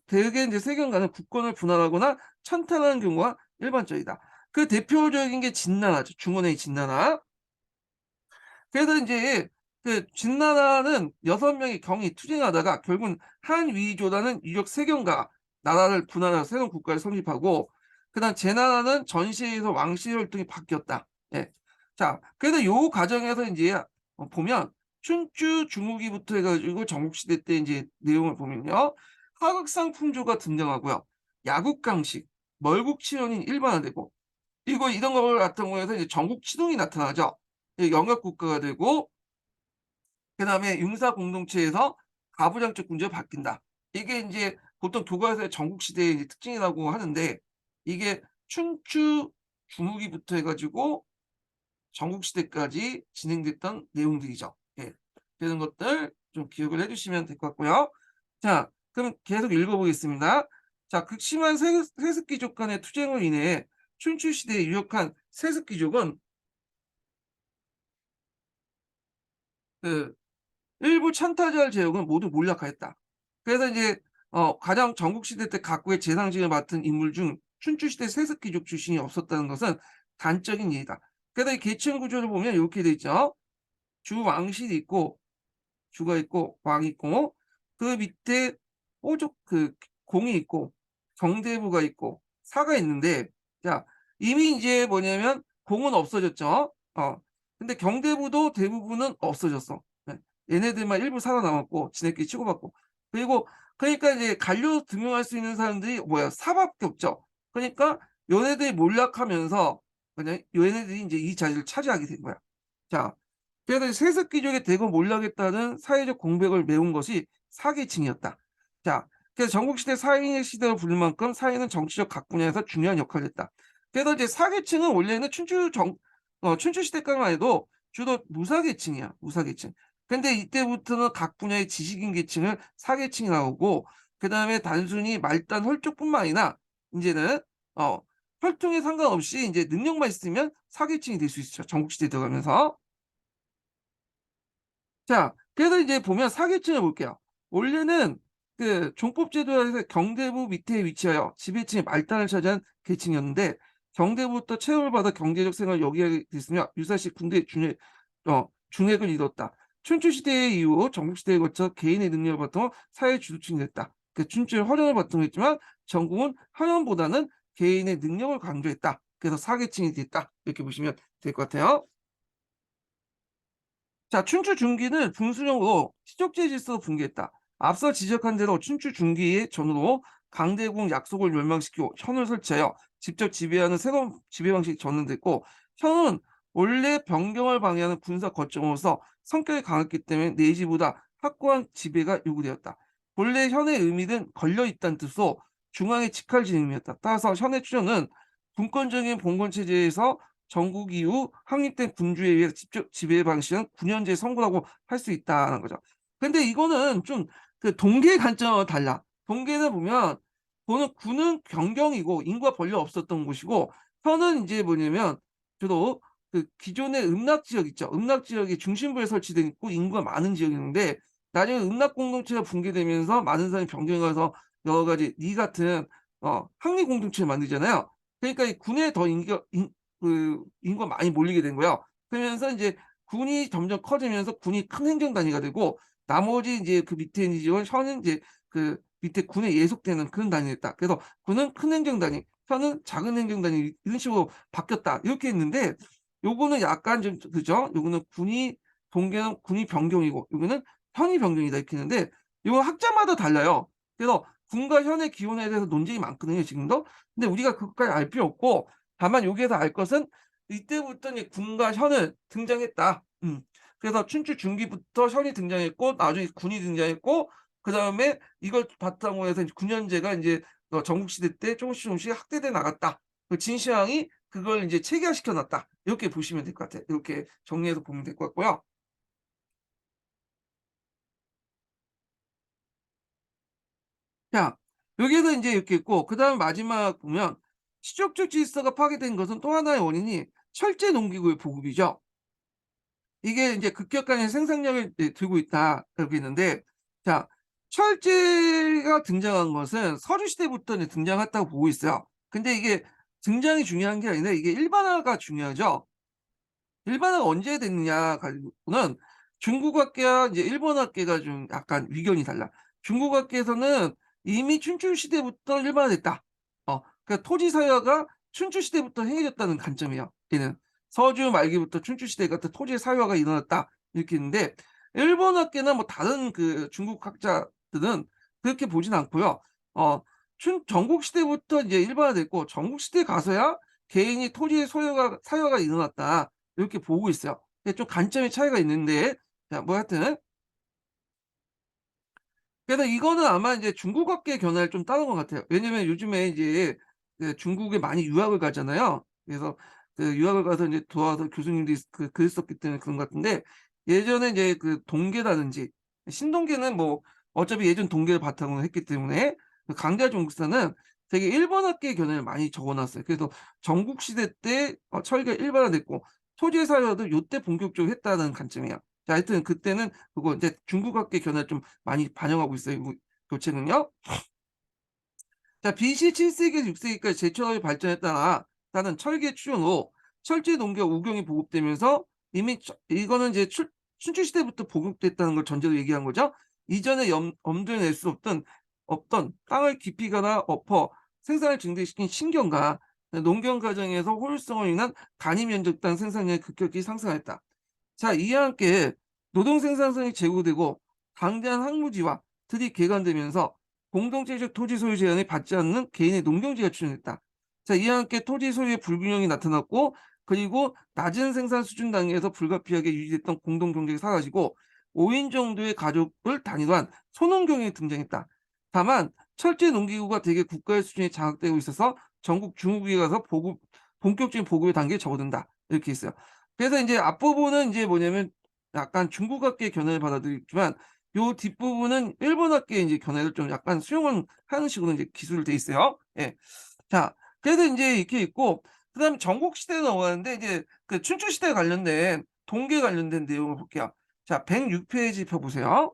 대개 인제 세균가는 국권을 분할하거나 찬탈하는 경우가 일반적이다. 그 대표적인 게 진나라죠. 중원의 진나라. 그래서 인제 그 진나라는 6명의 경이 투쟁하다가 결국은 한위조라는 유력 세경가 나라를 분할해서 새로운 국가를 설립하고, 그다음 제나라는 전시에서 왕실 혈통이 바뀌었다. 예. 자, 그래서 요 과정에서 인제 보면 춘추 중후기부터 해 가지고 전국시대 때 인제 내용을 보면요. 하극상 풍조가 등장하고요. 야국강식, 멀국치연이 일반화되고, 그리고 이런 걸 바탕으로 해서 이제 전국치동이 나타나죠. 예, 영역국가가 되고, 그다음에 융사 공동체에서 가부장적 군주가 바뀐다. 이게 인제 보통 교과서의 전국시대의 이제 특징이라고 하는데, 이게 춘추 중후기부터 해 가지고 전국시대까지 진행됐던 내용들이죠. 예. 그런 것들 좀 기억을 해 주시면 될 것 같고요. 자, 그럼 계속 읽어 보겠습니다. 자, 극심한 세습귀족 간의 투쟁으로 인해 춘추 시대에 유력한 세습귀족은 그 일부 찬타자를 제외하고는 모두 몰락하였다. 그래서 이제 가장 전국시대 때 각국의 재상직을 맡은 인물 중 춘추시대 세습귀족 출신이 없었다는 것은 단적인 예이다. 그래서 이 계층 구조를 보면 이렇게 돼 있죠. 주왕실이 있고, 주가 있고, 왕이 있고, 그 밑에 호족 공이 있고, 정대부가 있고, 사가 있는데, 자, 이미 이제 뭐냐면 공은 없어졌죠. 근데 경대부도 대부분은 없어졌어. 예. 얘네들만 일부 살아남았고, 지네끼리 치고받고. 그리고 그러니까 이제 관료 등용할 수 있는 사람들이 뭐야? 사밖에 없죠. 그러니까 얘네들이 몰락하면서 그냥 얘네들이 이제 이 자리를 차지하게 된 거야. 자, 그래서 세습귀족의 대거 몰락했다는 사회적 공백을 메운 것이 사계층이었다. 자, 그래서 전국시대 사인의 시대로 부를 만큼 사인은 정치적 각 분야에서 중요한 역할을 했다. 그래서 이제 사계층은 원래는 춘추 시대까지만 해도 주로 무사계층이야, 무사계층. 근데 이때부터는 각 분야의 지식인 계층을 사계층이 나오고, 그다음에 단순히 말단 혈족뿐만 아니라 인제는 혈통에 상관없이 인제 능력만 있으면 사계층이 될 수 있죠, 전국시대에 들어가면서. 자, 그래서 이제 보면 사기층을 볼게요. 원래는 그 종법제도에서 경대부 밑에 위치하여 지배층의 말단을 차지한 계층이었는데, 경대부부터 채용을 받아 경제적 생활을 영위하게 됐으며 유사시 군대 중액을 이뤘다. 춘추시대 이후 전국시대에 거쳐 개인의 능력을 바탕으로 사회 주도층이 됐다. 그 춘추의 활용을 바탕으로 했지만 전국은 활용보다는 개인의 능력을 강조했다. 그래서 사계층이 됐다. 이렇게 보시면 될 것 같아요. 자, 춘추 중기는 분수령으로 시족제 질서로 붕괴했다. 앞서 지적한 대로 춘추 중기의 전후로 강대국 약속을 멸망시키고 현을 설치하여 직접 지배하는 새로운 지배 방식이 전환됐고, 현은 원래 변경을 방해하는 군사 거점으로서 성격이 강했기 때문에 내지보다 확고한 지배가 요구되었다. 본래 현의 의미는 걸려있다는 뜻으로 중앙에 직할진 의미였다. 따라서 현의 추정은 분권적인 봉건 체제에서 전국 이후 확립된 군주에 의해 직접 지배 방식은 군현제 선구라고 할 수 있다는 거죠. 근데 이거는 좀 그 동계의 관점과 달라. 동계는 보면 군은 경경이고 인구가 별로 없었던 곳이고, 현은 인제 뭐냐면 주로 그 기존의 음락 지역 있죠. 음락 지역이 중심부에 설치돼 있고 인구가 많은 지역이었는데, 나중에 음락 공동체가 붕괴되면서 많은 사람이 변경해 가서 여러 가지 리 같은 항리 공동체를 만들잖아요. 그러니까 이 군에 더 인구가 많이 몰리게 된 거예요. 그러면서 인제 군이 점점 커지면서 군이 큰 행정단위가 되고, 나머지 인제 그 밑에 있는 지역은 현은 인제 그 밑에 군에 예속되는 그런 단위가 됐다. 그래서 군은 큰 행정단위, 현은 작은 행정단위 이런 식으로 바뀌었다. 이렇게 했는데, 요거는 약간 좀 그죠? 요거는 동계는 군이 변경이고 요거는 현이 변경이다 이렇게 했는데, 요거 학자마다 달라요. 그래서 군과 현의 기원에 대해서 논쟁이 많거든요, 지금도. 근데 우리가 그것까지 알 필요 없고, 다만 여기에서 알 것은 이때부터 이제 군과 현은 등장했다. 그래서 춘추 중기부터 현이 등장했고, 나중에 군이 등장했고, 그다음에 이걸 바탕으로 해서 이제 군현제가 인제 전국시대 때 조금씩 확대돼 나갔다. 그 진시황이 그걸 인제 체계화시켜 놨다. 이렇게 보시면 될 것 같아요. 이렇게 정리해서 보면 될 것 같고요. 자, 여기에서 인제 이렇게 있고, 그다음에 마지막 보면 시족적 질서가 파괴된 것은 또 하나의 원인이 철제 농기구의 보급이죠. 이게 인제 급격한 생산력을 두고 있다 이렇게 있는데, 자, 철제가 등장한 것은 서류 시대부터 이제 등장했다고 보고 있어요. 근데 이게 등장이 중요한 게 아니라 이게 일반화가 중요하죠. 일반화가 언제 됐느냐 가지고는 중국학계와 이제 일본학계가 좀 약간 위견이 달라. 중국학계에서는 이미 춘추 시대부터 일반화됐다. 그러니까 토지 사유화가 춘추 시대부터 행해졌다는 관점이에요, 얘는. 서주 말기부터 춘추 시대 같은 토지 사유화가 일어났다 이렇게 있는데, 일본학계나 뭐 다른 그 중국 학자들은 그렇게 보진 않고요. 어 춘 전국 시대부터 이제 일반화됐고 전국 시대에 가서야 개인이 토지의 소유가 사유화가 일어났다 이렇게 보고 있어요. 근데 좀 관점의 차이가 있는데, 자 뭐 하여튼 그래서 이거는 아마 이제 중국어계 견해를 좀 따른 것 같아요. 왜냐면 요즘에 이제 그 중국에 많이 유학을 가잖아요. 그래서 그 유학을 가서 이제 도와서 교수님들이 글 썼기 때문에 그런 것 같은데, 예전에 이제 그 동계라든지 신동계는 뭐 어차피 예전 동계를 바탕으로 했기 때문에 그 강자 종국사는 되게 일본학계의 견해를 많이 적어 놨어요. 그래서 전국 시대 때 철기가 일반화됐고 토지의 사유화도 요때 본격적으로 했다는 관점이에요. 자 하여튼 그때는 그거 인제 중국학계 견해를 좀 많이 반영하고 있어요, 교체는요. 자 BC 7 세기에서 6 세기까지 제철학이 발전했다는 철기의 추jon 후 철제 농기와 우경이 보급되면서 이미 이거는 이제 춘추 시대부터 보급됐다는 걸 전제로 얘기한 거죠. 이전에 엄두에 낼 수 없던 땅을 깊이 가나 엎어 생산을 증대시킨 신경과 농경 과정에서 효율성으로 인한 단위 면적 생산량이 급격히 상승하였다. 자, 이와 함께 노동 생산성이 제고되고 방대한 항무지와 들이 개간되면서 공동체적 토지 소유 제한을 받지 않는 개인의 농경지가 출현했다. 자, 이와 함께 토지 소유의 불균형이 나타났고, 그리고 낮은 생산 수준 단계에서 불가피하게 유지됐던 공동 경쟁이 사라지고 5인 정도의 가족을 단위로 한 소농 경영이 등장했다. 다만 철제 농기구가 대개 국가의 수준이 장악되고 있어서 전국 중국에 가서 본격적인 보급의 단계에 접어든다. 이렇게 있어요. 그래서 인제 앞부분은 인제 뭐냐면 약간 중국학계의 견해를 받아들이지만 요 뒷부분은 일본학계의 인제 견해를 좀 약간 수용을 하는 식으로 인제 기술로 돼 있어요. 예. 자 그래서 인제 이렇게 있고, 그다음에 전국 시대로 넘어가는데 이제 그 춘추 시대에 관련된 동계 관련된 내용을 볼게요. 자 106 페이지 펴 보세요.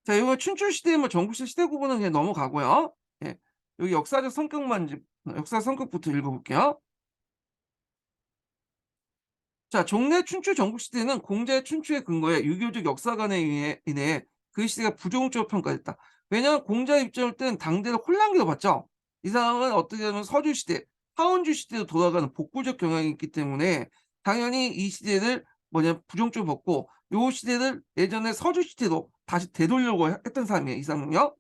자 요거 춘추 시대 뭐 전국 시대 구분은 그냥 넘어가고요. 예. 여기 역사적 성격만 이제 역사 성격부터 읽어 볼게요. 자, 종래 춘추 전국시대는 공자의 춘추의 근거에 유교적 역사관에 인해 그 시대가 부정적으로 평가됐다. 왜냐하면 공자 입장일 때는 당대를 혼란기로 봤죠. 이 상황은 어떻게 보면 서주시대, 하원주 시대로 돌아가는 복구적 경향이 있기 때문에 당연히 이 시대를 부정적으로 봤고, 요 시대를 예전에 서주시대로 다시 되돌려고 했던 사람이에요, 이 사람은요.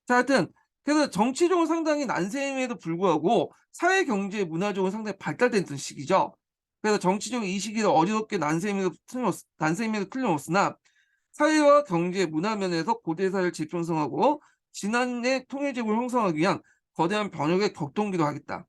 자 하여튼 그래서 정치적으로 상당히 난세임에도 불구하고 사회, 경제, 문화적으로 상당히 발달됐던 시기죠. 그래서 정치적으로 이 시기를 어지럽게 난세임에도 틀림없으나 사회와 경제, 문화 면에서 고대 사회를 재편성하고 지난해 통일제국을 형성하기 위한 거대한 변혁에 격동기도 하겠다.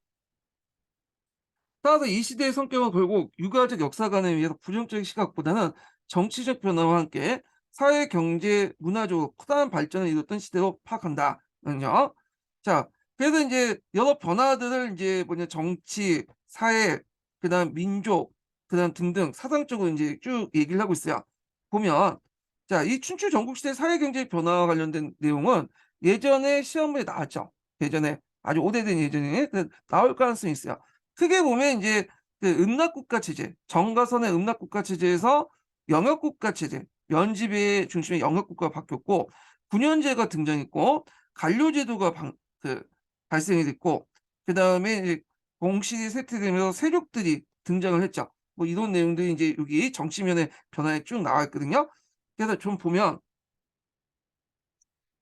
따라서 이 시대의 성격은 결국 육아적 역사관에 의해서 부정적인 시각보다는 정치적 변화와 함께 사회, 경제, 문화적으로 커다란 발전을 이뤘던 시대로 파악한다는요. 자, 그래서 인제 여러 변화들을 인제 정치, 사회, 그다음 민족, 그다음 등등 사상적으로 인제 쭉 얘기를 하고 있어요. 보면 자, 이 춘추 전국시대 사회 경제 변화와 관련된 내용은 예전에 시험에 나왔죠. 예전에 아주 오래된 예전에 나올 가능성이 있어요. 크게 보면 인제 그 음락국가 체제, 정가선의 음락국가 체제에서 영역국가 체제, 면집의 중심의 영역국가가 바뀌었고 군현제가 등장했고 관료제도가 발생이 됐고, 그다음에 이제 공실이 쇠퇴되면서 세력들이 등장을 했죠. 뭐 이런 내용들이 인제 여기 정치면의 변화에 쭉 나와 있거든요. 그래서 좀 보면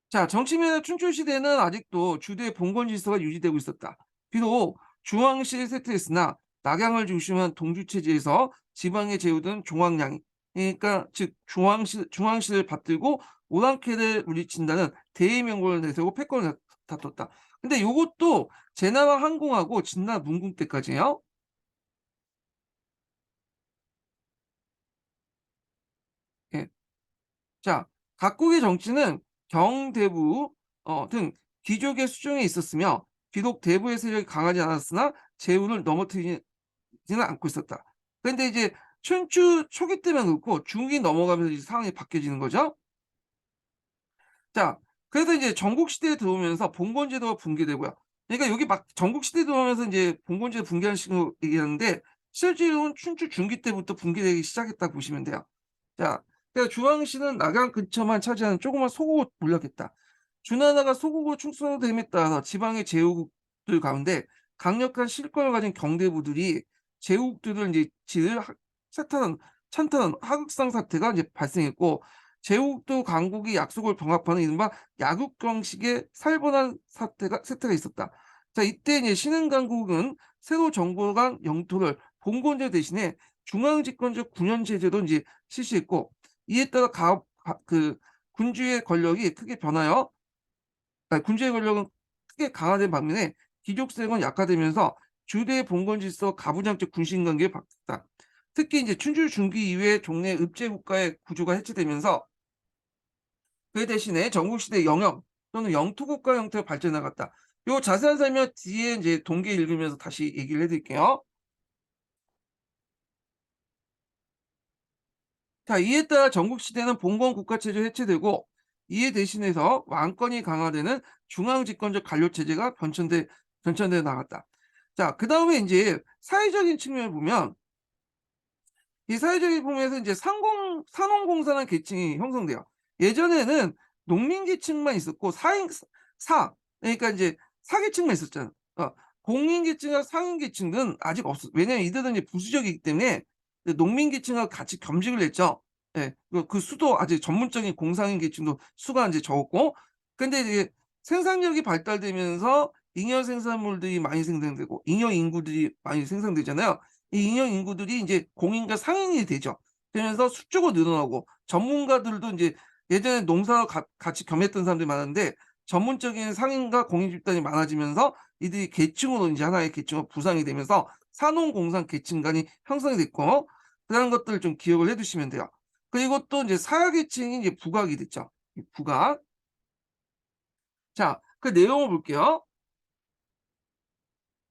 자 정치면의 춘추 시대는 아직도 주도의 봉건 질서가 유지되고 있었다. 비록 중앙시를 쇠퇴했으나 낙양을 중심한 동주 체제에서 지방의 제후든 종황량이, 그러니까 즉 중앙시를 받들고 오랑캐를 물리친다는 대의 명분을 내세우고 패권을 다퉜다. 근데 요것도 제나라 항공하고 진나라 문궁 때까지예요. 예. 자, 각국의 정치는 경대부 등 귀족의 수중에 있었으며 비록 대부의 세력이 강하지 않았으나 제후를 넘어뜨리지는 않고 있었다. 그런데 이제 춘추 초기 때만 그렇고 중기 넘어가면서 이제 상황이 바뀌어지는 거죠. 자, 그래서 이제 전국 시대에 들어오면서 봉건 제도가 붕괴되고요. 그러니까 여기 막 전국 시대에 들어오면서 이제 봉건 제도 붕괴하는 식으로 얘기하는데, 실제로는 춘추 중기 때부터 붕괴되기 시작했다고 보시면 돼요. 자, 그러니까 주왕시는 낙양 근처만 차지하는 조그만 소국을 물렸겠다. 주나라가 소국으로 축소됨에 따라서 지방의 제후국들 가운데 강력한 실권을 가진 경대부들이 제후국들을 이제 질을 찬탈한 하극상 사태가 이제 발생했고, 제후국도 강국이 약속을 병합하는 이른바 야국경식의 살벌한 세태가 있었다. 자, 이때 이제 신흥 강국은 새로 정복한 영토를 봉건제 대신에 중앙집권적 군현제제도 이제 실시했고, 이에 따라 군주의 권력이 크게 변하여, 군주의 권력은 크게 강화된 반면에 귀족 세력은 약화되면서 주대 봉건 질서 가부장적 군신 관계에 바뀌었다. 특히 이제 춘추 중기 이후에 종래 읍제 국가의 구조가 해체되면서 그 대신에 전국시대 영형 또는 영토국가 형태로 발전해 나갔다. 요 자세한 설명 뒤에 이제 동계 읽으면서 다시 얘기를 해드릴게요. 자, 이에 따라 전국시대는 봉건 국가체제가 해체되고, 이에 대신해서 왕권이 강화되는 중앙집권적 관료체제가 변천돼 나갔다. 자, 그 다음에 이제 사회적인 측면을 보면, 이 사회적인 부분에서 이제 산업공사라는 계층이 형성돼요. 예전에는 농민계층만 있었고 그러니까 이제 사계층만 있었잖아. 공인계층과 상인계층은 아직 없어. 왜냐면 이들은 이제 부수적이기 때문에 농민계층하고 같이 겸직을 했죠. 예, 그 수도 아직 전문적인 공상인계층도 수가 이제 적었고, 근데 이제 생산력이 발달되면서 잉여 생산물들이 많이 생산되고 잉여 인구들이 많이 생산되잖아요. 이 잉여 인구들이 이제 공인과 상인이 되죠. 그러면서 수적으로 늘어나고 전문가들도 이제 예전에 농사와 같이 겸했던 사람들이 많은데 전문적인 상인과 공인 집단이 많아지면서 이들이 계층으로 이제 하나의 계층으로 부상이 되면서 산업공상 계층 간이 형성이 됐고, 그런 것들을 좀 기억을 해두시면 돼요. 그리고 또 이제 사회계층이 이제 부각이 됐죠. 부각. 자, 그 내용을 볼게요.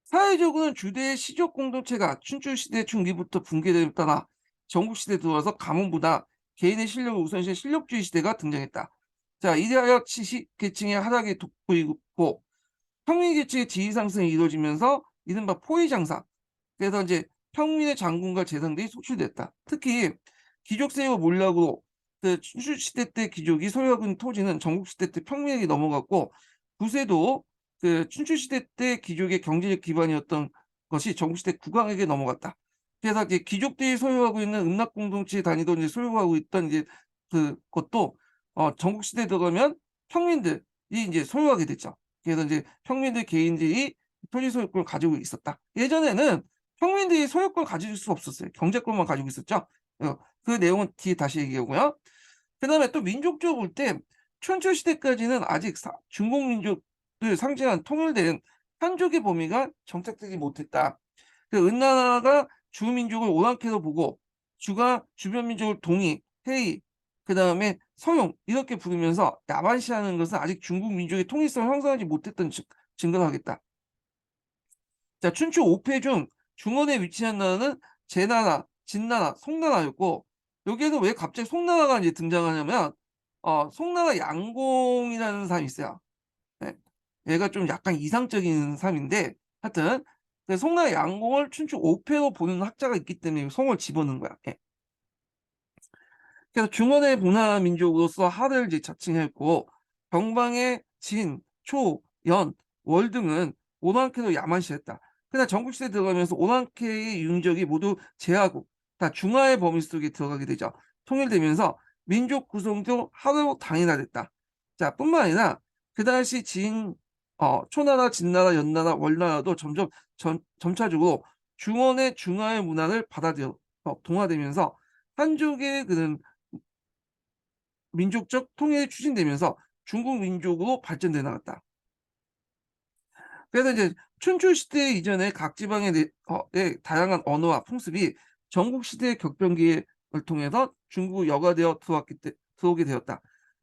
사회적으로는 주대의 시족 공동체가 춘추시대 중기부터 붕괴됨에 따라 전국시대에 들어와서 가문보다 개인의 실력을 우선시한 실력주의 시대가 등장했다. 자, 이래하여 지식계층의 하락이 돋보이고 평민계층의 지위 상승이 이루어지면서 이른바 포위장사, 그래서 이제 평민의 장군과 재상들이 속출됐다. 특히 귀족 세력 몰락으로 그 춘추시대 때 귀족이 소유하고 있는 토지는 전국시대 때 평민에게 넘어갔고, 구세도 그 춘추시대 때 귀족의 경제적 기반이었던 것이 전국시대 국왕에게 넘어갔다. 그래서 이제 귀족들이 소유하고 있는 음락공동체 단위도 이제 소유하고 있던 이제 그것도 전국시대에 들어가면 평민들이 이제 소유하게 됐죠. 그래서 이제 평민들 개인들이 토지 소유권을 가지고 있었다. 예전에는 평민들이 소유권 가질 수 없었어요. 경제권만 가지고 있었죠. 그 내용은 뒤에 다시 얘기하고요. 그다음에 또 민족적으로 볼 때 춘추 시대까지는 아직 중국 민족을 상징한 통일된 한족의 범위가 정착되지 못했다. 그 은나라가 주민족을 오랑캐로 보고 주가 주변 민족을 동이, 해이, 그다음에 서용 이렇게 부르면서 야만시하는 것은 아직 중국 민족의 통일성을 형성하지 못했던 증거를 하겠다. 자, 춘추 5패 중 중원에 위치한 나라는 제나라, 진나라, 송나라였고, 여기에서 왜 갑자기 송나라가 이제 등장하냐면 송나라 양공이라는 사람이 있어요. 네. 얘가 좀 약간 이상적인 사람인데, 하여튼 그 송나라 양공을 춘추 5패로 보는 학자가 있기 때문에 송을 집어넣은 거야. 예. 그래서 중원의 문화 민족으로서 하를 이제 자칭했고, 병방의 진, 초, 연, 월 등은 오랑캐로 야만시했다. 그러나 전국시대에 들어가면서 오랑캐의 윤적이 모두 제하고 다 중화의 범위 속에 들어가게 되죠. 통일되면서 민족 구성도 하로 단일화됐다. 자, 뿐만 아니라 그 당시 초나라, 진나라, 연나라, 월나라도 점차적으로 중원의 중화의 문화를 받아들여 동화되면서 한족의 그는 민족적 통일이 추진되면서 중국 민족으로 발전돼 나갔다. 그래서 이제 춘추 시대 이전에 각 지방의 다양한 언어와 풍습이 전국 시대의 격변기를 통해서 중국으로 여과되어 들어오게 되었다.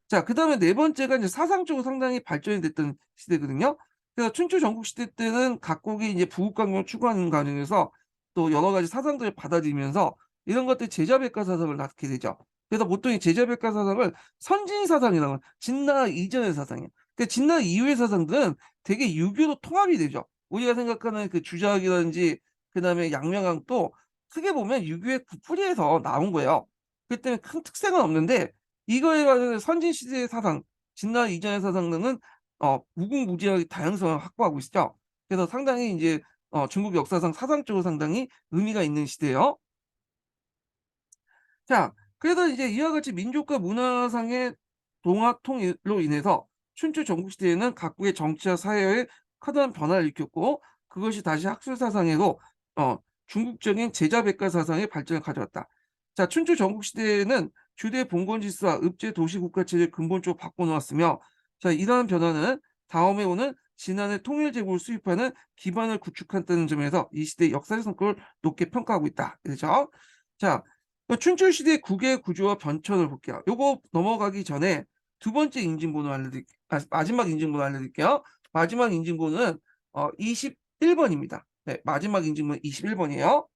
자, 그 다음에 네 번째가 이제 사상적으로 상당히 발전이 됐던 시대거든요. 그래서 춘추 전국 시대 때는 각국이 이제 부국강령을 추구하는 과정에서 또 여러 가지 사상들을 받아들이면서 이런 것들 제자백과 사상을 낳게 되죠. 그래서 보통 이 제자백과 사상을 선진 사상이라고 진나라 이전의 사상이에요. 그 진나라 이후의 사상들은 되게 유교로 통합이 되죠. 우리가 생각하는 그 주작이라든지 그다음에 양명왕도 크게 보면 유교의 구풀이에서 나온 거예요. 그렇기 때문에 큰 특색은 없는데 이거에 관해서 선진 시대의 사상, 진나 이전의 사상 등은 무궁무진하게 다양성을 확보하고 있죠. 그래서 상당히 이제 중국 역사상 사상적으로 상당히 의미가 있는 시대예요. 자, 그래서 이제 이와 같이 민족과 문화상의 동학 통일로 인해서 춘추 전국시대에는 각국의 정치와 사회의 커다란 변화를 일으켰고 그것이 다시 학술 사상에도 중국적인 제자백과 사상의 발전을 가져왔다. 자, 춘추 전국시대에는 주대 봉건 질서와 읍제 도시 국가 체제를 근본적으로 바꿔놓았으며 자, 이러한 변화는 다음에 오는 진안의 통일 제국을 수립하는 기반을 구축한다는 점에서 이 시대의 역사적 성과를 높게 평가하고 있다. 그렇죠? 자, 춘추 시대 국의 구조와 변천을 볼게요. 요거 넘어가기 전에 두 번째 인증번호 알려드릴게요. 마지막 인증번호 알려드릴게요. 마지막 인증번호는 21번입니다. 네, 마지막 인증번호 21번이에요.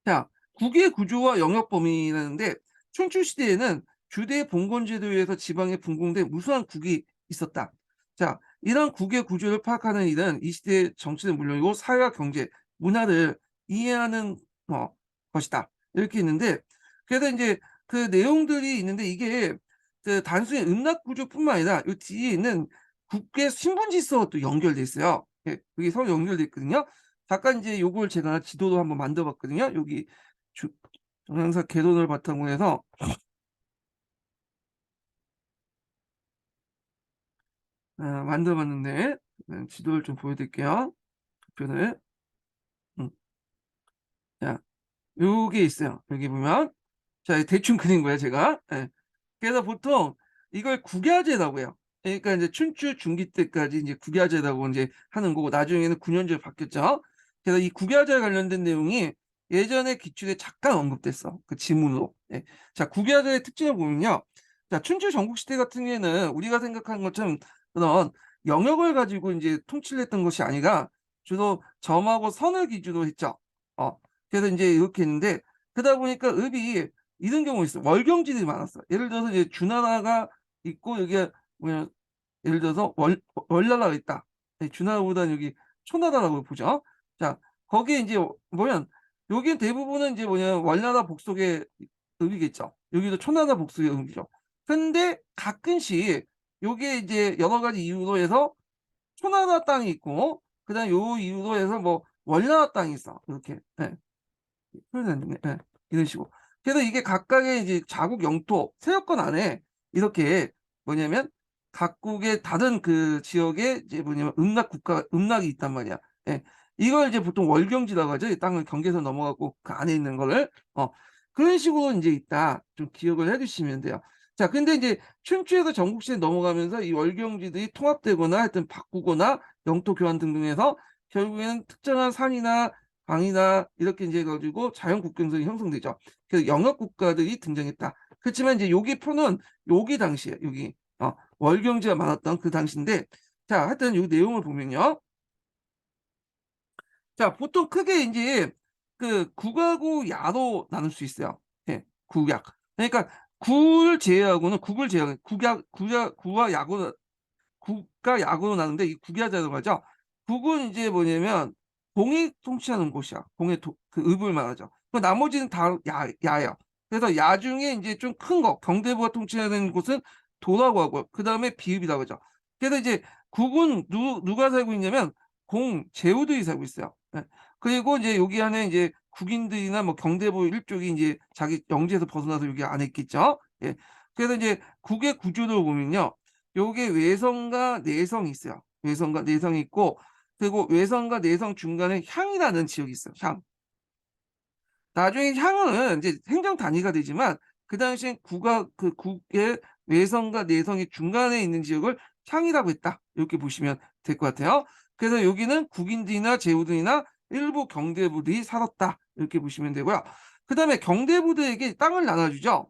자, 국의 구조와 영역 범위라는데 춘추 시대에는 주대 봉건 제도에 의해서 지방에 분봉된 무수한 국이 있었다. 자, 이런 국의 구조를 파악하는 일은 이 시대의 정치는 물론이고 사회와 경제, 문화를 이해하는 것이다. 이렇게 있는데 그래서 이제 그 내용들이 있는데 이게 그 단순히 음락 구조뿐만 아니라 이 뒤에 있는 국의 신분 질서가 또 연결돼 있어요. 예, 그게 서로 연결돼 있거든요. 잠깐 이제 요걸 제가 지도도 한번 만들어 봤거든요. 여기 주 동영상 개론을 바탕으로 해서 만들어 봤는데 지도를 좀 보여 드릴게요. 표를. 음. 자, 요게 있어요. 여기 보면 자, 대충 그린 거예요, 제가. 예. 그래서 보통 이걸 국야제라고 해요. 그러니까 이제 춘추 중기 때까지 이제 국야제라고 이제 하는 거고 나중에는 군현제로 바뀌었죠. 그래서 이 국야제 관련된 내용이 예전에 기출에 잠깐 언급됐어. 그 지문으로. 예. 자, 국야제의 특징을 보면요. 자, 춘추 전국시대 같은 경우에는 우리가 생각하는 것처럼 그런 영역을 가지고 이제 통치를 했던 것이 아니라 주로 점하고 선을 기준으로 했죠. 어. 그래서 이제 이렇게 했는데 그러다 보니까 읍이 이런 경우 있어. 월경지들이 많았어. 예를 들어서 이제 주나라가 있고 여기가 뭐냐 예를 들어서 월나라가 있다. 주나라보다는 여기 초나라라고 보죠. 자, 거기에 이제 뭐냐 여기 대부분은 이제 뭐냐 월나라 복속의 읍이겠죠. 여기도 초나라 복속의 읍이죠. 근데 가끔씩 요게 이제 여러 가지 이유로 해서 초나라 땅이 있고 그다음 요 이유로 해서 뭐 월나라 땅이 있어. 이렇게. 네. 표현했네. 예. 이런 식으로. 그래서 이게 각각의 이제 자국 영토 세력권 안에 이렇게 뭐냐면 각국의 다른 그 지역에 이제 뭐냐면 음락이 있단 말이야. 예. 이걸 이제 보통 월경지라고 하죠. 이 땅을 경계선 넘어가고 그 안에 있는 거를. 그런 식으로 이제 있다. 좀 기억을 해 주시면 돼요. 자, 근데 이제 춘추에서 전국시대 넘어가면서 이 월경지들이 통합되거나 하여튼 바꾸거나 영토 교환 등등 해서 결국에는 특정한 산이나 강이나 이렇게 이제 가지고 자연 국경선이 형성되죠. 그래서 영역 국가들이 등장했다. 그렇지만 이제 여기 표는 여기 당시에 여기 월경지가 많았던 그 당시인데 자, 하여튼 이 내용을 보면요. 자, 보통 크게 이제 그 국하고 야로 나눌 수 있어요. 예, 국약. 그러니까 국을 제외하고 구와 야구 국가 야구로 나누는데 이 국야제라고 하죠. 국은 이제 뭐냐면 공이 통치하는 곳이야. 그 읍을 말하죠. 그 나머지는 다 야예요. 그래서 야 중에 이제 좀 큰 거, 경대부가 통치하는 곳은 도라고 하고요. 그 다음에 비읍이라고 하죠. 그래서 이제 국은 누가 살고 있냐면 제후들이 살고 있어요. 예. 그리고 이제 여기 안에 이제 국인들이나 뭐 경대부 일족이 이제 자기 영지에서 벗어나서 여기 안에 있겠죠. 예. 그래서 이제 국의 구조를 보면요. 요게 외성과 내성이 있어요. 외성과 내성이 있고 그리고 외성과 내성 중간에 향이라는 지역이 있어요. 향. 나중에 향은 이제 행정 단위가 되지만 그 당시엔 국의 외성과 내성이 중간에 있는 지역을 향이라고 했다. 이렇게 보시면 될 것 같아요. 그래서 여기는 국인들이나 제후들이나 일부 경대부들이 살았다. 이렇게 보시면 되고요. 그다음에 경대부들에게 땅을 나눠주죠.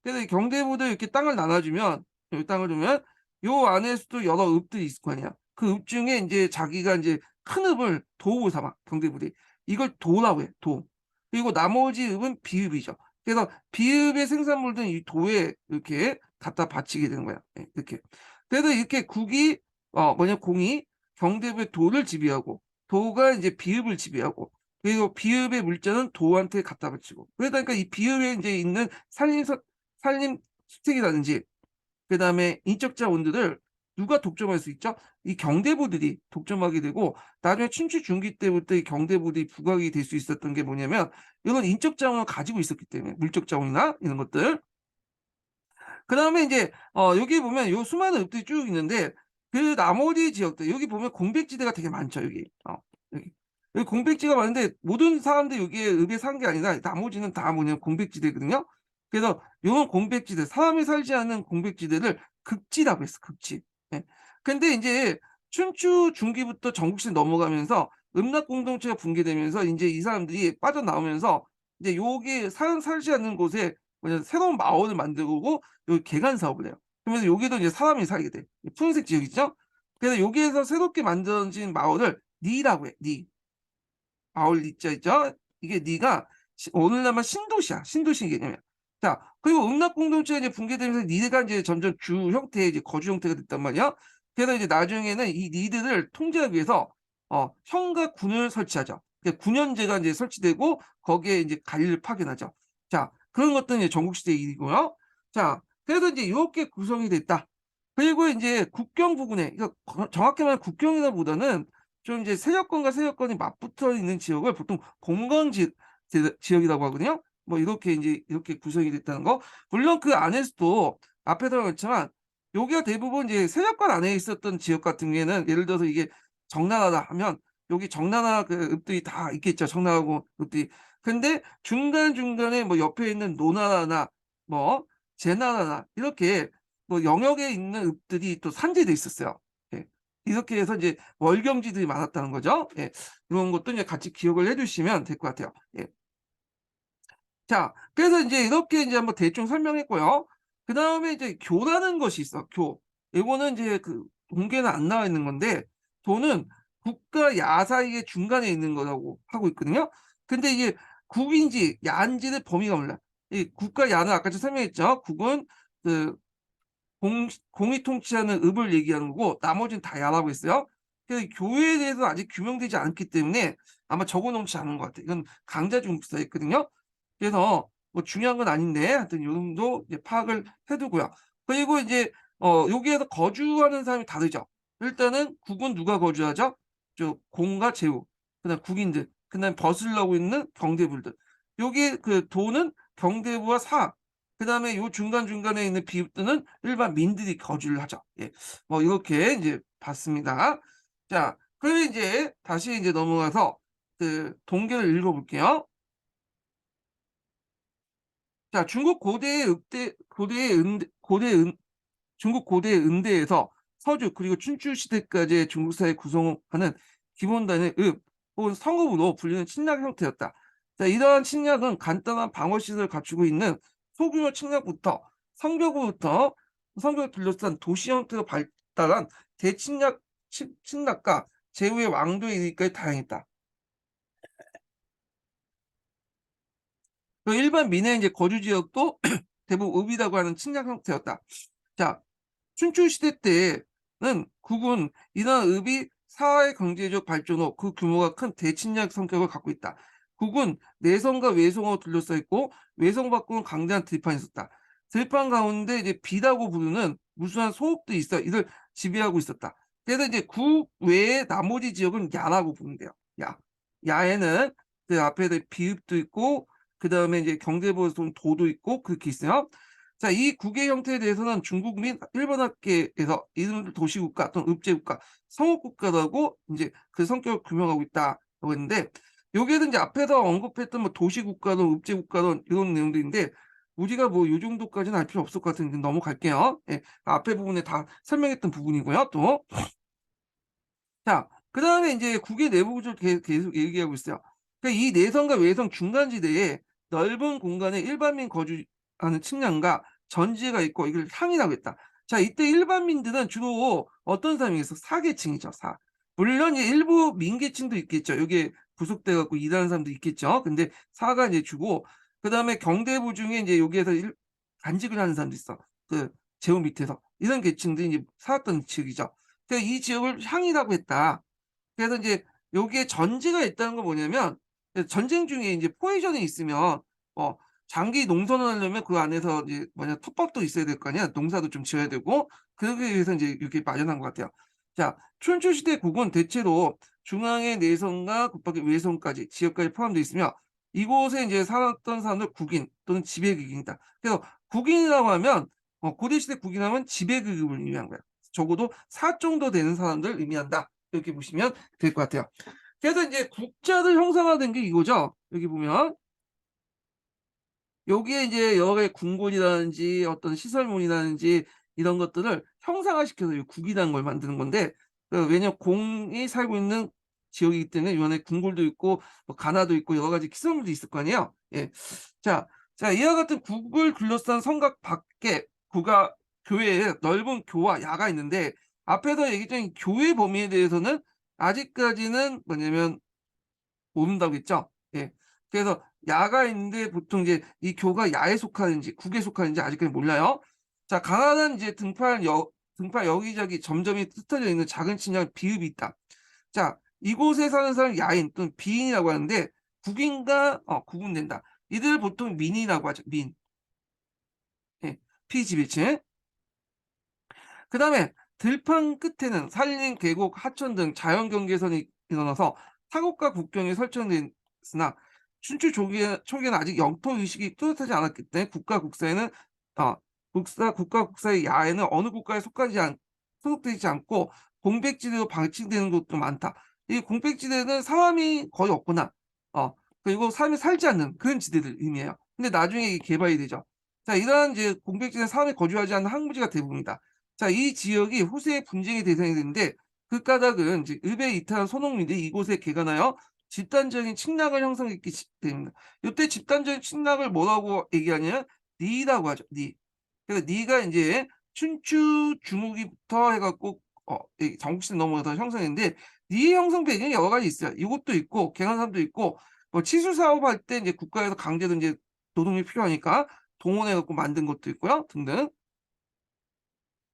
그래서 이 경대부들 이렇게 땅을 나눠주면 여기 땅을 주면 요 안에서도 여러 읍들이 있을 거 아니야. 그 읍 중에 이제 자기가 이제 큰 읍을 도읍을 삼아 경대부들이 이걸 도라고 해. 도. 그리고 나머지 읍은 비읍이죠. 그래서 비읍의 생산물들은 이 도에 이렇게 갖다 바치게 되는 거야. 예, 이렇게. 그래서 이렇게 국이 공이 경대부의 도를 지배하고, 도가 이제 비읍을 지배하고, 그리고 비읍의 물자는 도한테 갖다 바치고. 그러다 보니까 이 비읍에 이제 있는 산림 수택이라든지, 그 다음에 인적 자원들을 누가 독점할 수 있죠? 이 경대부들이 독점하게 되고, 나중에 춘추 중기 때부터 이 경대부들이 부각이 될 수 있었던 게 뭐냐면, 이런 인적 자원을 가지고 있었기 때문에, 물적 자원이나 이런 것들. 그 다음에 이제 여기 보면 요 수많은 읍들이 쭉 있는데, 그 나머지 지역들 여기 보면 공백지대가 되게 많죠. 여기 여기 공백지가 많은데, 모든 사람들이 여기에 읍에 산 게 아니라 나머지는 다 뭐냐면 공백지대거든요. 그래서 요런 공백지대, 사람이 살지 않는 공백지대를 극지라고 했어. 극지. 예. 근데 이제 춘추 중기부터 전국시대 넘어가면서 음락 공동체가 붕괴되면서 이제 이 사람들이 빠져나오면서, 이제 여기 사람 살지 않는 곳에 뭐냐 새로운 마을을 만들고 여기 개간 사업을 해요. 그러면서 여기도 이제 사람이 살게 돼. 푸른색 지역이죠. 그래서 여기에서 새롭게 만들어진 마을을 니라고 해. 니. 마을 니자 있죠. 이게 니가 오늘날만 신도시야. 신도시 개념이야. 자, 그리고 음락공동체가 이제 붕괴되면서 니가 이제 점점 주 형태의 이제 거주 형태가 됐단 말이야. 그래서 이제 나중에는 이 니들을 통제하기 위해서 형과 군을 설치하죠. 그러니까 군현제가 이제 설치되고 거기에 이제 관리를 파견하죠. 자, 그런 것들은 이제 전국시대의 일이고요. 자, 그래서 이제 이렇게 구성이 됐다. 그리고 이제 국경 부근에, 그러니까 정확히 말하면 국경이라보다는 좀 이제 세력권과 세력권이 맞붙어 있는 지역을 보통 지역이라고 하거든요. 뭐 이렇게 이제 이렇게 구성이 됐다는 거. 물론 그 안에서도 앞에서 말했지만 여기가 대부분 이제 세력권 안에 있었던 지역 같은 경우에는, 예를 들어서 이게 정나라다 하면 여기 정나라 그 읍들이 다 있겠죠. 정나라고 읍들이. 근데 중간중간에 뭐 옆에 있는 노나라나 뭐 제나라나 이렇게 뭐 영역에 있는 읍들이 또 산재돼 있었어요. 예. 이렇게 해서 이제 월경지들이 많았다는 거죠. 예. 이런 것도 이제 같이 기억을 해주시면 될 것 같아요. 예. 자, 그래서 이제 이렇게 이제 한번 대충 설명했고요. 그 다음에 이제 교라는 것이 있어. 교. 이거는 이제 그 동계는 안 나와 있는 건데, 도는 국과 야 사이의 중간에 있는 거라고 하고 있거든요. 근데 이게 국인지 야인지의 범위가 몰라. 이 국과 야는 아까 좀 설명했죠. 국은 그 공이 통치하는 읍을 얘기하는 거고, 나머지는 다 야라고 했어요. 그래서 교회에 대해서 아직 규명되지 않기 때문에 아마 적어놓지 않은 것 같아요. 이건 강자 중국사에 있거든요. 그래서 뭐 중요한 건 아닌데 하여튼 요 정도 이제 파악을 해두고요. 그리고 이제 여기에서 거주하는 사람이 다르죠. 일단은 국은 누가 거주하죠? 저 공과 제후, 그다음 국인들, 그다음 벗으려고 있는 경대부들. 여기 그 도는 경대부와 사, 그다음에 요 중간중간에 있는 비읍들은 일반 민들이 거주를 하죠. 예. 뭐 이렇게 이제 봤습니다. 자, 그리고 이제 다시 이제 넘어가서 그 동계를 읽어볼게요. 자, 중국 고대의 은대에서 서주 그리고 춘추 시대까지의 중국 사회 구성하는 기본단의 읍 혹은 성읍으로 불리는 침략 형태였다. 자, 이러한 침략은 간단한 방어 시설을 갖추고 있는 소규모 침략부터 성벽을 둘러싼 도시 형태로 발달한 침략과 제후의 왕도에 이르기까지 다양했다. 그 일반 민의 이제 거주 지역도 대부분 읍이라고 하는 침략 형태였다. 자, 춘추 시대 때는 국은 이러한 읍이 사회 경제적 발전 후 그 규모가 큰 대침략 성격을 갖고 있다. 국은 내성과 외성으로 둘러싸여 있고 외성 밖으로는 강대한 들판이 있었다. 들판 가운데 이제 비라고 부르는 무수한 소읍도 있어 이를 지배하고 있었다. 그래서 이제 국 외의 나머지 지역은 야라고 부른대요. 야. 야에는 그 앞에 비읍도 있고 그 다음에 이제 경제보선 도도 있고 그렇게 있어요. 자, 이 국의 형태에 대해서는 중국 및 일본 학계에서 이들 도시국가 또는 읍제국가, 성읍국가라고 이제 그 성격을 규명하고 있다고 했는데, 여기에는 이제 앞에서 언급했던 뭐 도시국가론, 읍제국가론 이런 내용들인데, 우리가 뭐 이 정도까지는 알 필요 없을 것 같으니까 넘어갈게요. 예, 앞에 부분에 다 설명했던 부분이고요. 또 자, 그 다음에 이제 국의 내부 구조를 계속 얘기하고 있어요. 그러니까 이 내성과 외성 중간지대에 넓은 공간에 일반민 거주하는 측량과 전지가 있고 이걸 상이라고 했다. 자, 이때 일반민들은 주로 어떤 사람이겠어? 사계층이죠, 사. 물론 이제 일부 민계층도 있겠죠. 여기에 부속돼 갖고 일하는 사람도 있겠죠. 근데 사가 이제 주고, 그 다음에 경대부 중에 이제 여기에서 간직을 하는 사람도 있어. 그 제후 밑에서 이런 계층들이 이제 살았던 지역이죠. 그래서 이 지역을 향이라고 했다. 그래서 이제 여기에 전제가 있다는 건 뭐냐면, 전쟁 중에 이제 포위전이 있으면 어 장기 농선을 하려면 그 안에서 이제 뭐냐 텃밭도 있어야 될 거 아니야. 농사도 좀 지어야 되고, 그러기 위해서 이제 이렇게 마련한 것 같아요. 자, 춘추 시대 국은 대체로 중앙의 내성과 국박의 외성까지 지역까지 포함되어 있으며, 이곳에 이제 살았던 사람들 국인 또는 지배국인이다. 그래서 국인이라고 하면 고대 시대 국인하면 지배계급을 의미한 거야. 적어도 사 정도 되는 사람들 의미한다. 이렇게 보시면 될 것 같아요. 그래서 이제 국자를 형상화된 게 이거죠. 여기 보면 여기에 이제 여러 가지 궁궐이라든지 어떤 시설물이라든지 이런 것들을 형상화시켜서 이 국이라는 걸 만드는 건데, 왜냐면 공이 살고 있는 지역이기 때문에 요 안에 궁궐도 있고 뭐 가나도 있고 여러 가지 시설물도 있을 거 아니에요. 예. 자, 이와 같은 국을 둘러싼 성곽 밖에 구가 교회에 넓은 교와 야가 있는데, 앞에서 얘기했던 교회 범위에 대해서는 아직까지는 뭐냐면 모른다고 했죠. 예. 그래서 야가 있는데 보통 이제 이 교가 야에 속하는지 국에 속하는지 아직까지 몰라요. 자, 가난한 이제 등파 여기저기 점점이 흩어져 있는 작은 친장 비읍이 있다. 자, 이곳에 사는 사람 야인 또는 비인이라고 하는데, 국인과 구분된다. 이들 보통 민이라고 하죠. 민. 예. 피지배층. 그다음에 들판 끝에는 산림, 계곡, 하천 등 자연 경계선이 일어나서 타국과 국경이 설정돼 있으나, 춘추 초기에는 아직 영토 의식이 뚜렷하지 않았기 때문에 어, 국가 국사의 야에는 어느 국가에 소속되지 않고 공백지대로 방치되는 곳도 많다. 이 공백지대는 사람이 거의 없거나 그리고 사람이 살지 않는 그런 지대를 의미해요. 근데 나중에 이게 개발이 되죠. 자, 이러한 이제 공백지대는 사람이 거주하지 않는 항구지가 대부분이다. 자, 이 지역이 후세의 분쟁의 대상이 되는데, 그 까닭은 이제 읍에 이탈한 소농민들이 이곳에 개간하여 집단적인 침략을 형성했기 때문입니다. 이때 집단적인 침략을 뭐라고 얘기하냐면 니라고 하죠. 니. 그래서 니가 이제 춘추 중후기부터 해갖고 이 전국시대 넘어가서 형성했는데, 니 형성 배경이 여러 가지 있어요. 이것도 있고 개간삼도 있고, 뭐 치수 사업할 때 이제 국가에서 강제로 이제 노동이 필요하니까 동원해갖고 만든 것도 있고요, 등등.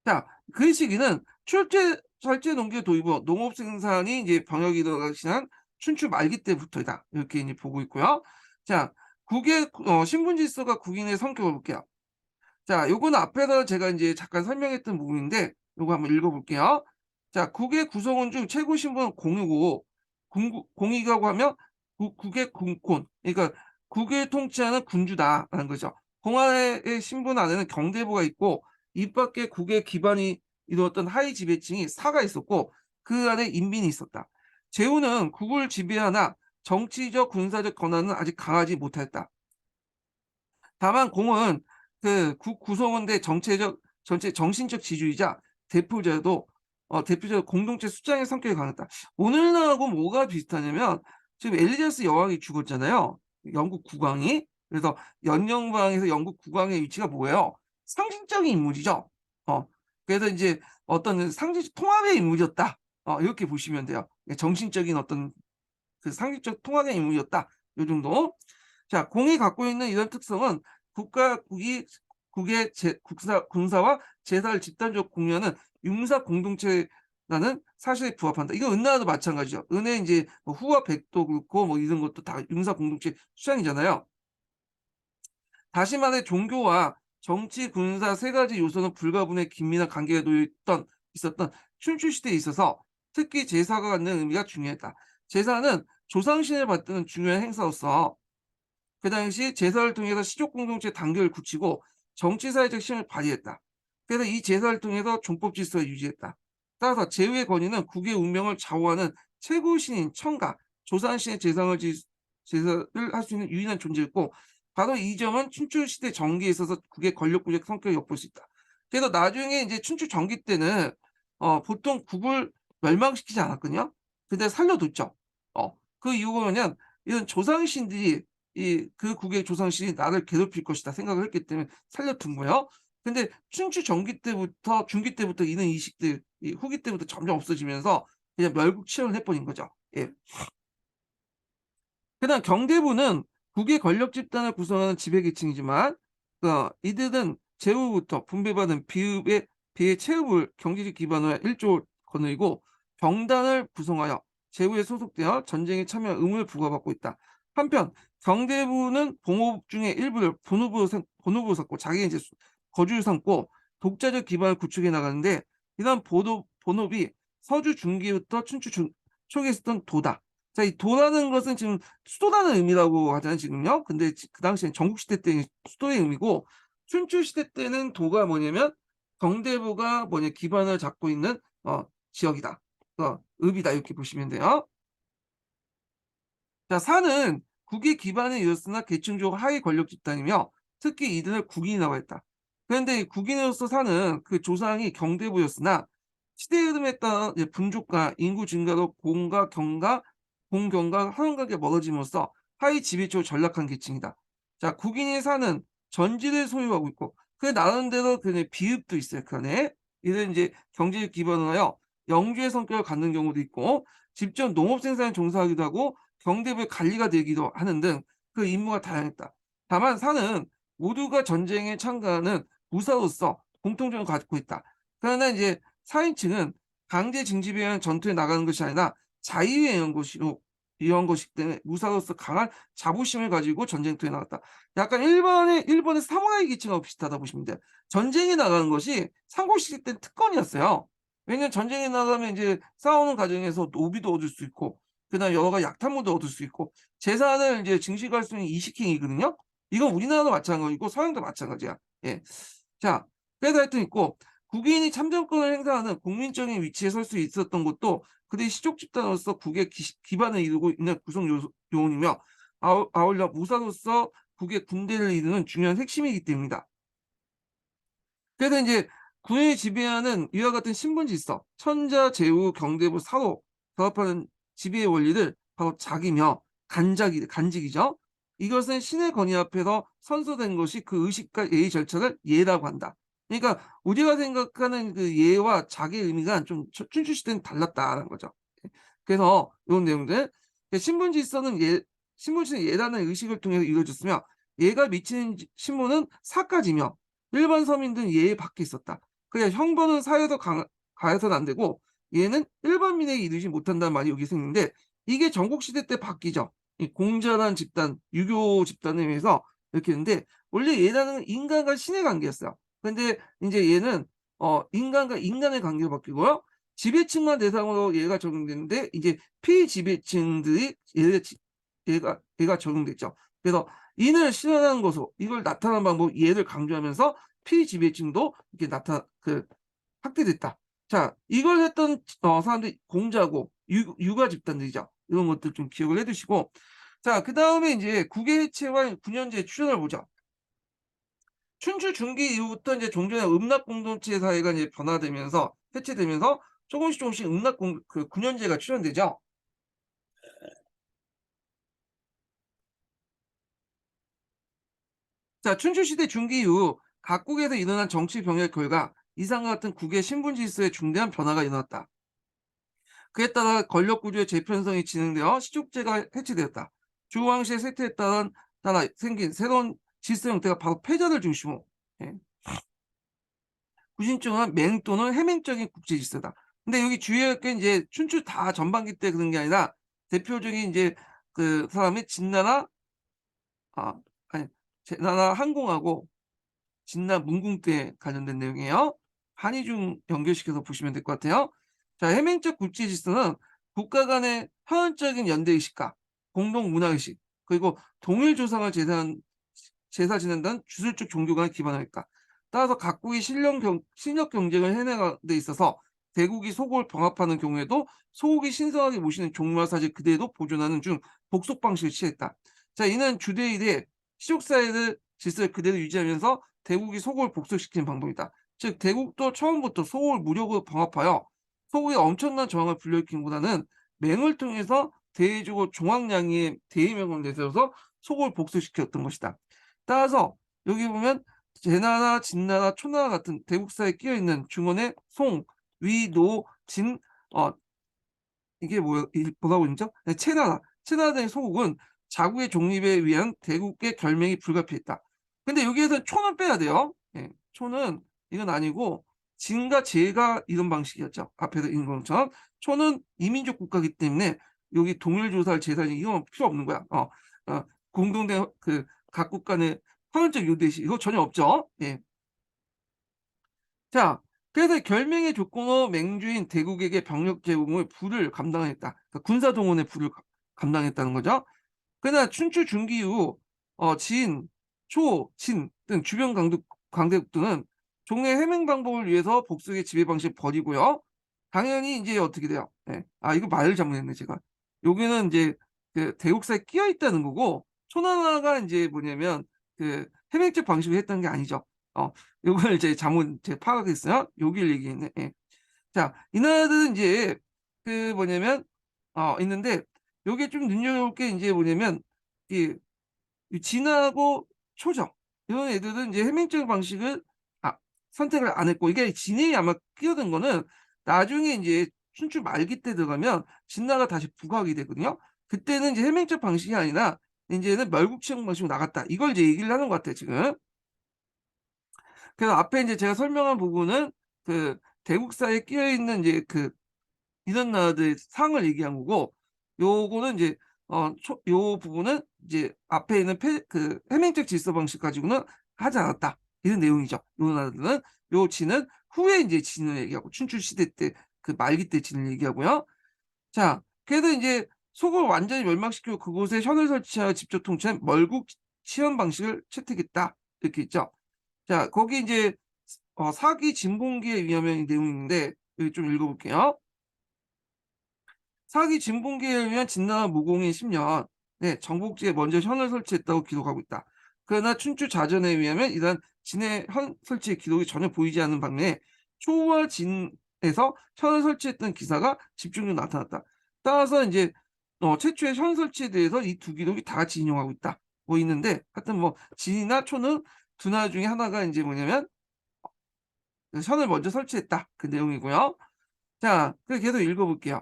자, 그 시기는 철제 농기의 도입 후 농업 생산이 이제 병역이 들어가기 시작한 춘추 말기 때부터이다. 이렇게 이제 보고 있고요. 자, 국의 신분 질서가 국인의 성격을 볼게요. 자, 요거는 앞에서 제가 이제 잠깐 설명했던 부분인데 요거 한번 읽어볼게요. 자, 국의 구성원 중 최고 신분은 공이고, 공이라고 하면 국의 군권, 그러니까 국을 통치하는 군주다라는 거죠. 공안의 신분 안에는 경대부가 있고, 이 밖에 국의 기반이 이루었던 하위 지배층이 사가 있었고, 그 안에 인민이 있었다. 제후는 국을 지배하나 정치적 군사적 권한은 아직 강하지 못했다. 다만 공은 그 국 구성원대 전체 정신적 지주이자 대표자도 공동체 수장의 성격이 강했다. 오늘날하고 뭐가 비슷하냐면, 지금 엘리자베스 여왕이 죽었잖아요. 영국 국왕이. 그래서 연영방에서 영국 국왕의 위치가 뭐예요? 상징적인 인물이죠. 어, 그래서 이제 어떤 상징적 통합의 인물이었다. 이렇게 보시면 돼요. 정신적인 어떤 그 상징적 통합의 인물이었다. 요 정도. 자, 공이 갖고 있는 이런 특성은 국의 군사와 제사를 집단적으로 공유하는 융사 공동체라는 사실에 부합한다. 이건 은나라도 마찬가지죠. 은에 이제 뭐 후와 백도 그렇고 뭐 이런 것도 다 융사 공동체 수장이잖아요. 다시 말해 종교와 정치, 군사 세 가지 요소는 불가분의 긴밀한 관계가 있었던 춘추 시대에 있어서 특히 제사가 갖는 의미가 중요했다. 제사는 조상신을 받드는 중요한 행사로서 그 당시 제사를 통해서 시족 공동체 단결을 굳히고 정치 사회적 힘을 발휘했다. 그래서 이 제사를 통해서 종법 질서를 유지했다. 따라서 제후의 권위는 국의 운명을 좌우하는 최고 신인 청가, 조상신의 제사를 할 수 있는 유일한 존재였고, 바로 이 점은 춘추 시대 전기에 있어서 국의 권력 구조적 성격을 엿볼 수 있다. 그래서 나중에 이제 춘추 전기 때는 보통 국을 멸망시키지 않았거든요. 근데 살려뒀죠. 그 이유가 뭐냐면 이런 조상신들이 그 국의 조상신이 나를 괴롭힐 것이다 생각을 했기 때문에 살려둔 거예요. 근데 춘추 중기 때부터 이런 이식들, 후기 때부터 점점 없어지면서 그냥 멸국 치열을 해버린 거죠. 예. 그다음 경대부는 국의 권력 집단을 구성하는 지배계층이지만, 이들은 제후부터 분배받은 비의 체급을 경제적 기반으로 한 1조 거느리고 병단을 구성하여 제후에 소속되어 전쟁에 참여할 의무를 부과받고 있다. 한편 경대부는 봉업 중에 일부를 본업으로 삼고 자기의 이제 거주를 삼고 독자적 기반을 구축해 나가는데, 이런 본업이 서주 중기부터 춘추 초기에 쓰던 도다. 자, 이 도라는 것은 지금 수도라는 의미라고 하잖아요, 지금요. 근데 그 당시엔 전국시대 때 수도의 의미고, 춘추시대 때는 도가 뭐냐면 경대부가 기반을 잡고 있는 지역이다. 읍이다, 이렇게 보시면 돼요. 자, 산은 국의 기반에 이뤘으나 계층적 하위 권력 집단이며 특히 이들을 국인이라고 했다. 그런데 이 국인으로서 사는 그 조상이 경대부였으나 시대 흐름에 따라 분족과 인구 증가로 공경과 화원각에 멀어짐으로써 하위 지배적으로 전락한 계층이다. 자, 국인이 사는 전지를 소유하고 있고 그 나름대로 그 비읍도 있어요. 그 안에 이들 이제 경제를 기반으로 하여 영주의 성격을 갖는 경우도 있고 직접 농업 생산에 종사하기도 하고 경대부의 관리가 되기도 하는 등 그 임무가 다양했다. 다만 산은 모두가 전쟁에 참가하는 무사로서 공통점을 갖고 있다. 그러나 이제 사인층은 강제 징집에 의한 전투에 나가는 것이 아니라 자유에 의한 것이기 때문에 무사로서 강한 자부심을 가지고 전쟁터에 나갔다. 약간 일본의 사무라이 계층하고 비슷하다 보시면 돼요. 전쟁에 나가는 것이 삼국시대 때 특권이었어요. 왜냐면 전쟁에 나가면 이제 싸우는 과정에서 노비도 얻을 수 있고 그다음에 여러 가지 약탈물도 얻을 수 있고 재산을 이제 증식할 수 있는 이식행위거든요. 이건 우리나라도 마찬가지고 서양도 마찬가지야. 예. 자, 그래서 하여튼 있고 국인이 참정권을 행사하는 국민적인 위치에 설 수 있었던 것도 그들이 시족 집단으로서 국의 기반을 이루고 있는 구성 요원이며 아울러 무사로서 국의 군대를 이루는 중요한 핵심이기 때문이다. 그래서 이제 군인이 지배하는 이와 같은 신분 질서, 천자, 제후, 경대부, 사로 결합하는 지배의 원리를 바로 작이며 간직이죠. 이것은 신의 권위 앞에서 선서된 것이 그 의식과 예의 절차를 예라고 한다. 그러니까 우리가 생각하는 그 예와 작의 의미가 좀 춘추 시대는 달랐다는 거죠. 그래서 이런 내용들 신분 질서는 예라는 의식을 통해서 이루어졌으며 예가 미치는 신분은 사까지며 일반 서민들은 예의 밖에 있었다. 그냥 형벌은 사회에서 가해서는 안 되고 얘는 일반민에게 이르지 못한다는 말이 여기 생기는데 이게 전국시대 때 바뀌죠. 이 공자란 집단, 유교 집단에 의해서 이렇게 했는데 원래 얘라는 인간과 신의 관계였어요. 근데 이제 얘는 인간과 인간의 관계로 바뀌고요. 지배층만 대상으로 얘가 적용되는데 이제 피지배층들이 얘가 적용됐죠. 그래서 인을 실현하는 것으로 이걸 나타내는 방법 얘를 강조하면서 피지배층도 이렇게 확대됐다. 자, 이걸 했던 사람들이 공자고 유가 집단들이죠. 이런 것들 좀 기억을 해두시고 자, 그 다음에 이제 국외체와 군현제 추천을 보죠. 춘추 중기 이후부터 이제 종전의 음락 공동체 사회가 이제 변화되면서 해체되면서 조금씩 군현제가 출현되죠. 자, 춘추시대 중기 이후 각국에서 일어난 정치 병역 결과 이상과 같은 국의 신분 질서에 중대한 변화가 일어났다. 그에 따라 권력 구조의 재편성이 진행되어 시족제가 해체되었다. 주왕시의 쇠퇴에 따라 생긴 새로운 질서 형태가 바로 패자를 중심으로 구신증은 맹 또는 해맹적인 국제 질서다. 근데 여기 주의할 게 이제 춘추 다 전반기 때 그런 게 아니라 대표적인 이제 그 사람이 진나라 아 아니 제나라 항공하고 진나 문궁 때 관련된 내용이에요. 한이중 연결시켜서 보시면 될 것 같아요. 자, 해맹적 국제 질서는 국가 간의 화원적인 연대 의식과 공동 문화 의식 그리고 동일 조상을 제사 지낸다는 주술적 종교 간의 기반을 했다. 따라서 각국이 실력 경쟁을 해내는 데 있어서 대국이 소국을 병합하는 경우에도 소국이 신성하게 모시는 종묘와 사실 그대로 보존하는 중 복속 방식을 취했다. 자, 이는 주대일의 시족사회를 질서를 그대로 유지하면서 대국이 소국을 복속시키는 방법이다. 즉 대국도 처음부터 소국을 무력으로 병합하여 소국의 엄청난 저항을 불러일으키기보다는 맹을 통해서 대외적으로 종황량의 대의명을 내세워서 소국을 복속시켰던 것이다. 따라서 여기 보면 제나라, 진나라, 초나라 같은 대국사에 끼어 있는 중원의 송, 위, 노, 진, 이게 뭐라고 있죠? 네, 체나라 등의 소국은 자국의 독립에 위한 대국의 결명이 불가피했다. 근데 여기에서 초는 빼야 돼요. 예, 초는 이건 아니고 진과 제가 이런 방식이었죠. 앞에서 있는 것처럼. 초는 이민족 국가이기 때문에 여기 동일 조살 재산이 이건 필요 없는 거야. 공동된 그 각국 간의 화물적 요대시 이거 전혀 없죠. 예. 자, 그래서 결명의 조건으로 맹주인 대국에게 병력 제공을 부를 감당했다. 그러니까 군사 동원의 부를 감당했다는 거죠. 그러나 춘추 중기 이후 진, 초, 진 등 주변 강대국들은 종의 해명 방법을 위해서 복수의 지배 방식 버리고요. 당연히 이제 어떻게 돼요? 예. 이거 말을 잘못했네 제가. 여기는 이제 그 대국사에 끼어 있다는 거고 초나라가 이제 뭐냐면 그 해명적 방식을 했던 게 아니죠. 요걸 이제 잘못 제가 파악했어요. 여기를 얘기했네. 예. 자, 이 나라들은 이제 그 뭐냐면 있는데 요게 좀 눈여겨볼 게 이제 뭐냐면 이 진하고 초정 이런 애들은 이제 해명적 방식을 아 선택을 안 했고 이게 진이 아마 끼어든 거는 나중에 인제 춘추 말기 때 들어가면 진나라가 다시 부각이 되거든요. 그때는 이제 해명적 방식이 아니라 인제는 멸국치용 방식으로 나갔다. 이걸 이제 얘기를 하는 것 같아요 지금. 그래서 앞에 인제 제가 설명한 부분은 그 대국사에 끼어 있는 인제 그 이런 나라들의 상을 얘기한 거고 요거는 이제 요 부분은 이제 앞에 있는 해명적 질서 방식 가지고는 하지 않았다. 이런 내용이죠. 요 나라들은 요 진은 후에 인제 진을 얘기하고 춘추 시대 때 그 말기 때 진을 얘기하고요. 자, 그래서 인제 속을 완전히 멸망시키고 그곳에 현을 설치하여 직접 통치한 멀국 치현 방식을 채택했다. 이렇게 있죠. 자, 거기 인제 사기 진봉기에 의하면 내용이 있는데 여기 좀 읽어 볼게요. 사기 진봉기에 의한 진나라 무공이 10년 네, 정복지에 먼저 현을 설치했다고 기록하고 있다. 그러나 춘추 자전에 의하면 이러한 진의 현 설치의 기록이 전혀 보이지 않는 반면에 초와 진에서 현을 설치했던 기사가 집중적으로 나타났다. 따라서 이제 최초의 현 설치에 대해서 이 두 기록이 다 같이 인용하고 있다. 뭐 있는데 하여튼 뭐 진이나 초는 두 나라 중에 하나가 이제 뭐냐면 현을 먼저 설치했다. 그 내용이고요. 자, 계속 읽어볼게요.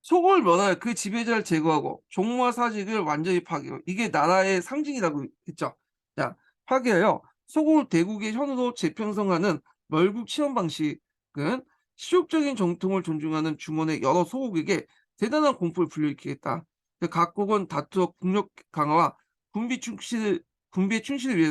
속을 면할 그 지배자를 제거하고 종무와 사직을 완전히 파괴. 이게 나라의 상징이라고 했죠. 자, 파괴하여 소골 대국의 현으로 재편성하는 멀국 치원 방식은 시족적인 정통을 존중하는 중원의 여러 소국에게 대단한 공포를 불러일으키겠다. 각국은 다투어 국력 강화와 군비의 충실을 위해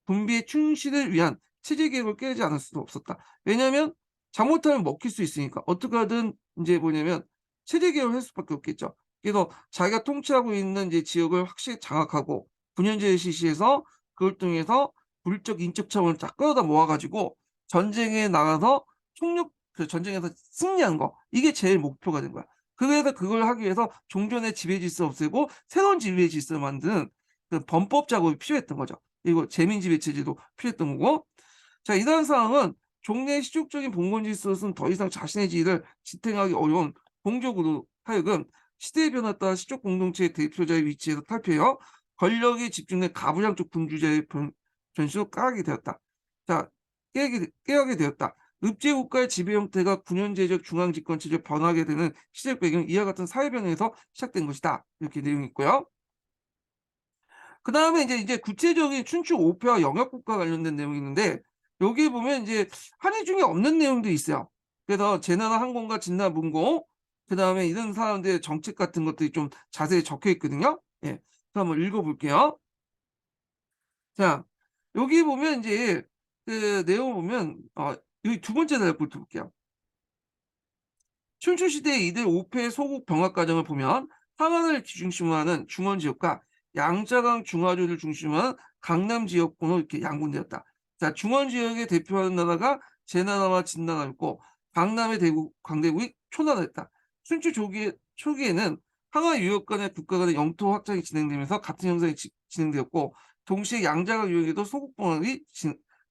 군비의 충실을 위한 체제 개혁을 깨지 않을 수도 없었다. 왜냐하면 잘못하면 먹힐 수 있으니까 어떻게 하든 이제 뭐냐면 체제 개혁을 할 수밖에 없겠죠. 그래서 자기가 통치하고 있는 이제 지역을 확실히 장악하고 군현제를 실시해서 그걸 통해서 물적 인적 차원을 쫙 끌어다 모아 가지고 전쟁에 나가서 그 전쟁에서 승리하는 거 이게 제일 목표가 된 거야. 그래서 그걸 하기 위해서 종전의 지배 질서 없애고 새로운 지배 질서를 만드는 그 범법 작업이 필요했던 거죠. 그리고 재민지배 체제도 필요했던 거고 자 이러한 상황은 종래의 시족적인 봉건 질서는 더 이상 자신의 지위를 지탱하기 어려운 공적으로 하여금 시대의 변화에 따라 시족 공동체의 대표자의 위치에서 탈피하여 권력이 집중된 가부장적 군주제의 변수로 까게 되었다. 자, 깨하게 되었다. 읍제 국가의 지배 형태가 군현제적 중앙집권체제로 변하게 되는 시대적 배경은 이와 같은 사회 변화에서 시작된 것이다. 이렇게 내용이 있고요. 그다음에 이제 구체적인 춘추 오패와 영역국과 관련된 내용이 있는데 여기에 보면 이제 한이 중에 없는 내용도 있어요. 그래서 제나라 항공과 진나라 문공 그다음에 이런 사람들의 정책 같은 것들이 좀 자세히 적혀 있거든요. 예. 그럼 한번 읽어 볼게요. 자, 여기 보면 이제 그 내용을 보면 여기 두 번째 달을 볼게요. 춘추 시대의 이들 5패 소국 병합 과정을 보면 항안을 중심으로 하는 중원 지역과 양자강 중하조를 중심으로 하는 강남 지역군으로 이렇게 양분되었다. 자, 중원 지역에 대표하는 나라가 제나라와 진나라였고 강남의 광대국이 초나라였다. 춘추 초기에는 항안 유역 간의 국가 간의 영토 확장이 진행되면서 같은 형상이 진행되었고 동시에 양자강 유역에도 소국 병합이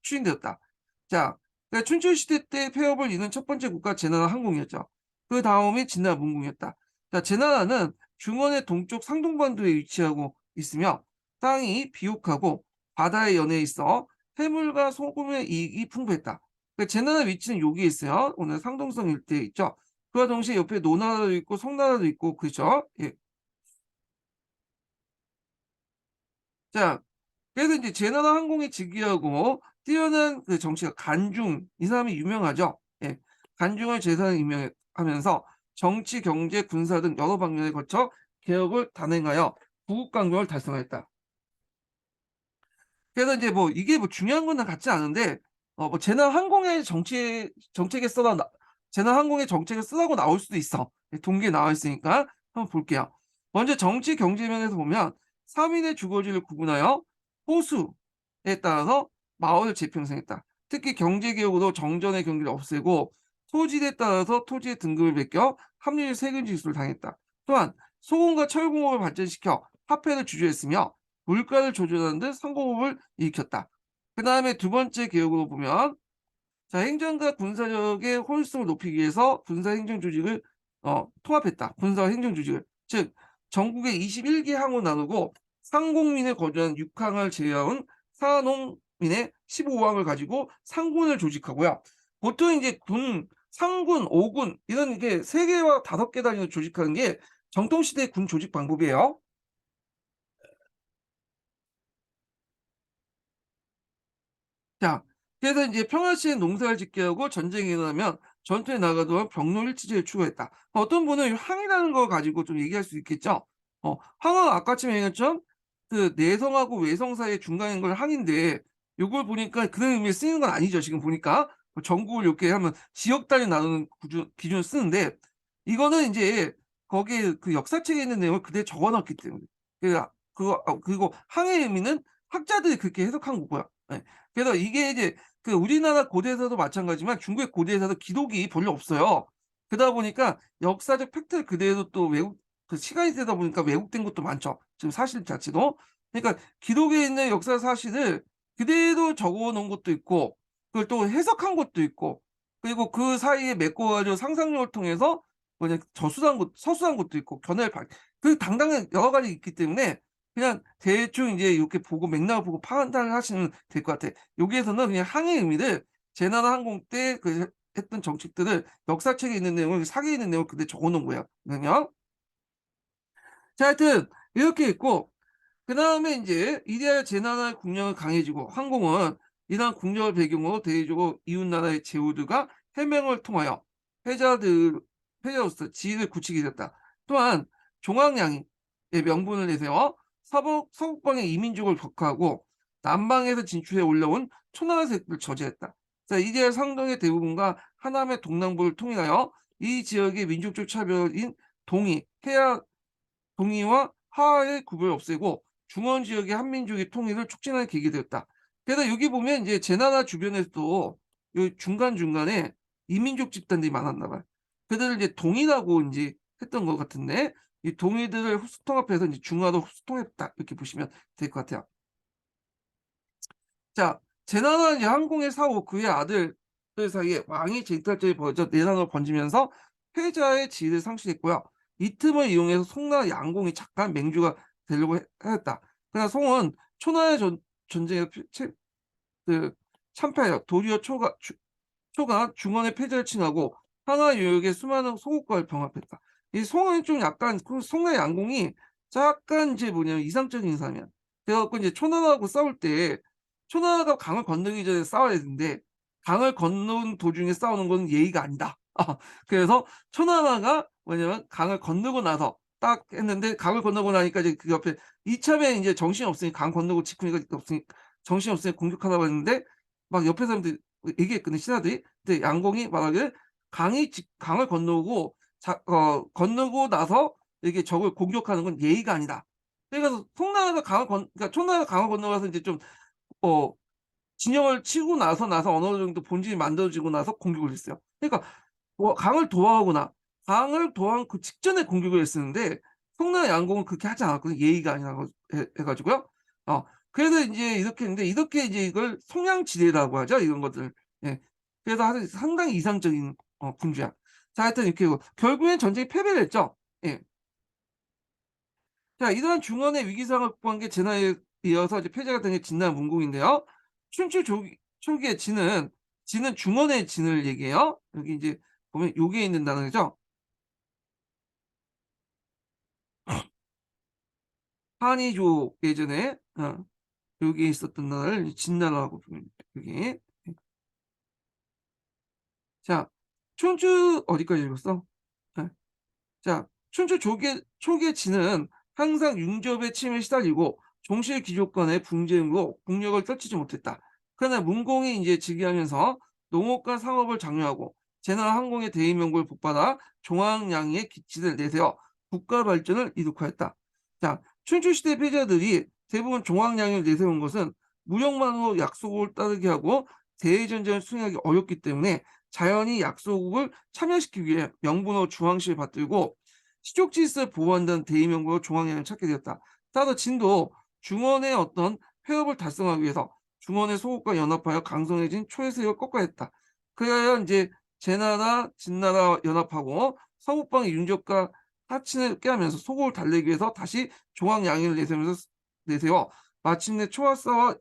추진되었다. 자, 그러니까 춘추 시대 때 폐업을 이룬 첫 번째 국가 제나라 항공이었죠. 그 다음이 진나라 문공이었다. 자, 제나라는 중원의 동쪽 상동반도에 위치하고 있으며 땅이 비옥하고 바다에 연해 있어 해물과 소금의 이익이 풍부했다. 그러니까 제나라 위치는 여기에 있어요. 오늘 상동성 일대에 있죠. 그와 동시에 옆에 노나라도 있고 송나라도 있고 그죠? 예. 자, 그래서 이제 제나라 항공이 즉위하고 뛰어난 그 정치가 간중 이 사람이 유명하죠. 예. 간중을 재산을 임명하면서 정치, 경제, 군사 등 여러 방면에 거쳐 개혁을 단행하여 구국강령을 달성하였다. 그래서 이제 뭐 이게 뭐 중요한 건 같지 않은데 뭐 제나항공의 정책에 써다 제나항공의 정책을 쓰라고 나올 수도 있어. 동기에 나와 있으니까 한번 볼게요. 먼저 정치 경제 면에서 보면 서민의 주거지를 구분하여 호수에 따라서 마을을 재편성했다. 특히 경제 개혁으로 정전의 경기를 없애고 토지에 따라서 토지의 등급을 매겨 합리적 세금 지수를 당했다. 또한 소금과 철공업을 발전시켜 화폐를 주주했으며 물가를 조절하는 등 성공업을 일으켰다. 그다음에 두 번째 개혁으로 보면 자 행정과 군사력의 효율성을 높이기 위해서 군사 행정 조직을 통합했다. 군사와 행정 조직을. 즉 전국에 21개 항으로 나누고 상공민에 거주하는 6항을 제외한 상하농민의 15항을 가지고 상군을 조직하고요. 보통 이제 군, 상군, 오군 이런 게 3개와 5개 단위로 조직하는 게 정통시대 군 조직 방법이에요. 자, 그래서 이제 평화 시에 농사를 짓게 하고 전쟁이 일어나면 전투에 나가도록 병로일치제를 추구했다. 어떤 분은 항이라는 걸 가지고 좀 얘기할 수 있겠죠. 항은 아까쯤 얘기했던 그 내성하고 외성 사이의 중간인 걸 항인데 요걸 보니까 그런 의미에 쓰이는 건 아니죠. 지금 보니까 전국을 이렇게 하면 지역 단위 나누는 기준을 쓰는데 이거는 이제 거기에 그 역사책에 있는 내용을 그대로 적어놨기 때문에 그리고 항의 의미는 학자들이 그렇게 해석한 거고요. 예. 그래서 이게 이제 그 우리나라 고대에서도 마찬가지지만 중국의 고대에서도 기록이 별로 없어요. 그러다 보니까 역사적 팩트를 그대로 또 왜곡 그 시간이 되다 보니까 왜곡된 것도 많죠. 지금 사실 자체도. 그러니까 기록에 있는 역사 사실을 그대로 적어 놓은 것도 있고 그걸 또 해석한 것도 있고 그리고 그 사이에 메꿔 가지고 상상력을 통해서 뭐냐 저수한 것 서술한 것도 있고 견해를 그 당당한 여러 가지 있기 때문에 그냥 대충 이제 이렇게 보고 맥락을 보고 판단을 하시면 될 것 같아. 여기에서는 그냥 항의 의미를 제나라 항공 때 그 했던 정책들을 역사책에 있는 내용을 사기에 있는 내용을 그대로 적어 놓은 거예요. 그냥. 자 하여튼 이렇게 있고 그다음에 인제 이래야 제나라의 국력은 강해지고 항공은 이러한 국력을 배경으로 대외적으로 이웃 나라의 제후들과 해명을 통하여 패자들 패자로서 지위를 굳히게 됐다. 또한 종황량이 명분을 내세워 서북방의 이민족을 격하고 남방에서 진출해 올라온 초나라 세력을 저지했다. 자 이제 상동의 대부분과 하남의 동남부를 통일하여 이 지역의 민족적 차별인 동이와 하의 구별을 없애고 중원 지역의 한민족의 통일을 촉진하는 계기가 되었다. 그래서 여기 보면 이제 제나라 주변에서도 요 중간중간에 이민족 집단들이 많았나 봐요. 그들을 이제 동이라고 인제 했던 것 같은데 이 동이들을 수통합해서 이제 중화로 수통했다 이렇게 보시면 될 것 같아요. 자 제나라는 이제 항공의 사후 그의 아들들 사이에 왕위 쟁탈전이 벌어져 내란으로 번지면서 패자의 지위를 상실했고요. 이 틈을 이용해서 송나라 양공이 잠깐 맹주가 되려고 하였다. 그러나 송은 초나라의 전쟁에서 참패하여 도리어 초가 중원의 패자를 칭하고 한화 유역의 수많은 소국과를 병합했다. 이 송은 좀 약간 그 송나라 양공이 약간 이제 뭐냐면 이상적인 사람이야. 그래 갖고 이제 초나라하고 싸울 때 초나라가 강을 건너기 전에 싸워야 되는데 강을 건너는 도중에 싸우는 건 예의가 아니다. 그래서 초나라가 뭐냐면 강을 건너고 나서 딱 했는데 강을 건너고 나니까 이제 그 옆에 이참에 인제 정신이 없으니 강 건너고 직후니까 없으니 정신이 없으니까 공격하려고 했는데 막 옆에 사람들이 얘기했거든 신하들이. 근데 양공이 말하기를 강을 건너고 건너고 나서 이게 적을 공격하는 건 예의가 아니다. 그래서 송나라가 강을 건 그러니까 초나라가 강을 건너가서 인제 좀 어 진영을 치고 나서 어느 정도 본진이 만들어지고 나서 공격을 했어요. 그러니까 강을 도하한 그 직전에 공격을 했었는데 성남 양공은 그렇게 하지 않았거든요. 예의가 아니라고 해 가지고요. 어 그래서 인제 이렇게 했는데 이렇게 이제 이걸 성냥지대라고 하죠, 이런 것들. 예. 그래서 하여튼 상당히 이상적인 군주야. 자 하여튼 이렇게 결국엔 전쟁이 패배를 했죠. 예. 자 이러한 중원의 위기 상황을 극복한 게 제나에 이어서 이제 패자가 된 게 진나라 문공인데요. 춘추 초기의 진은 중원의 진을 얘기해요. 여기 인제 보면 요게 있는 단어죠. 한이조 예전에 여기에 있었던 나라를 진나라라고 부릅니다. 여기. 자, 춘추 어디까지 읽었어? 예. 자, 춘추 초기의 진은 항상 융접의 침에 시달리고 종실 귀족간의 분쟁으로 국력을 떨치지 못했다. 그러나 문공이 이제 즉위하면서 농업과 상업을 장려하고 제나라 항공의 대의 명부를 복받아 종황량의의 기치를 내세워 국가 발전을 이룩하였다. 자, 춘추 시대 패자들이 대부분 종황량을 내세운 것은 무역만으로 약소국을 따르게 하고 대외전쟁을 수행하기 어렵기 때문에 자연히 약소국을 참여시키기 위해 명분으로 중앙시를 받들고 시족질서를 보호한다는 대의명분으로 중앙량을 찾게 되었다. 따라서 진도 중원의 어떤 폐업을 달성하기 위해서 중원의 소국과 연합하여 강성해진 초해세력을 꺾어야 했다. 그래야 이제 제나라, 진나라 연합하고 서북방의 윤족과 하친을 깨하면서 소국을 달래기 위해서 다시 중앙양인을 내세워 마침내 초하사와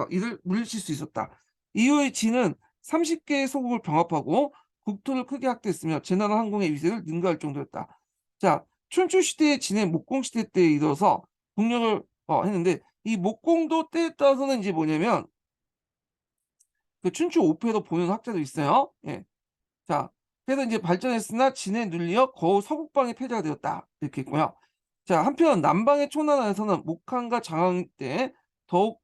이를 물리칠 수 있었다. 이후에 진은 30개의 소국을 병합하고 국토를 크게 확대했으며 제나라 항공의 위세를 능가할 정도였다. 자, 춘추 시대의 진해 목공 시대 때에 이르러서 국력을 했는데 이 목공도 때에 따라서는 이제 뭐냐면 그 춘추 5패로 보는 학자도 있어요. 예. 자, 그래서 이제 발전했으나 진해 눌리어 거우 서북방의 패자가 되었다. 이렇게 있고요. 자, 한편 남방의 초나라에서는 목항과 장항 때 더욱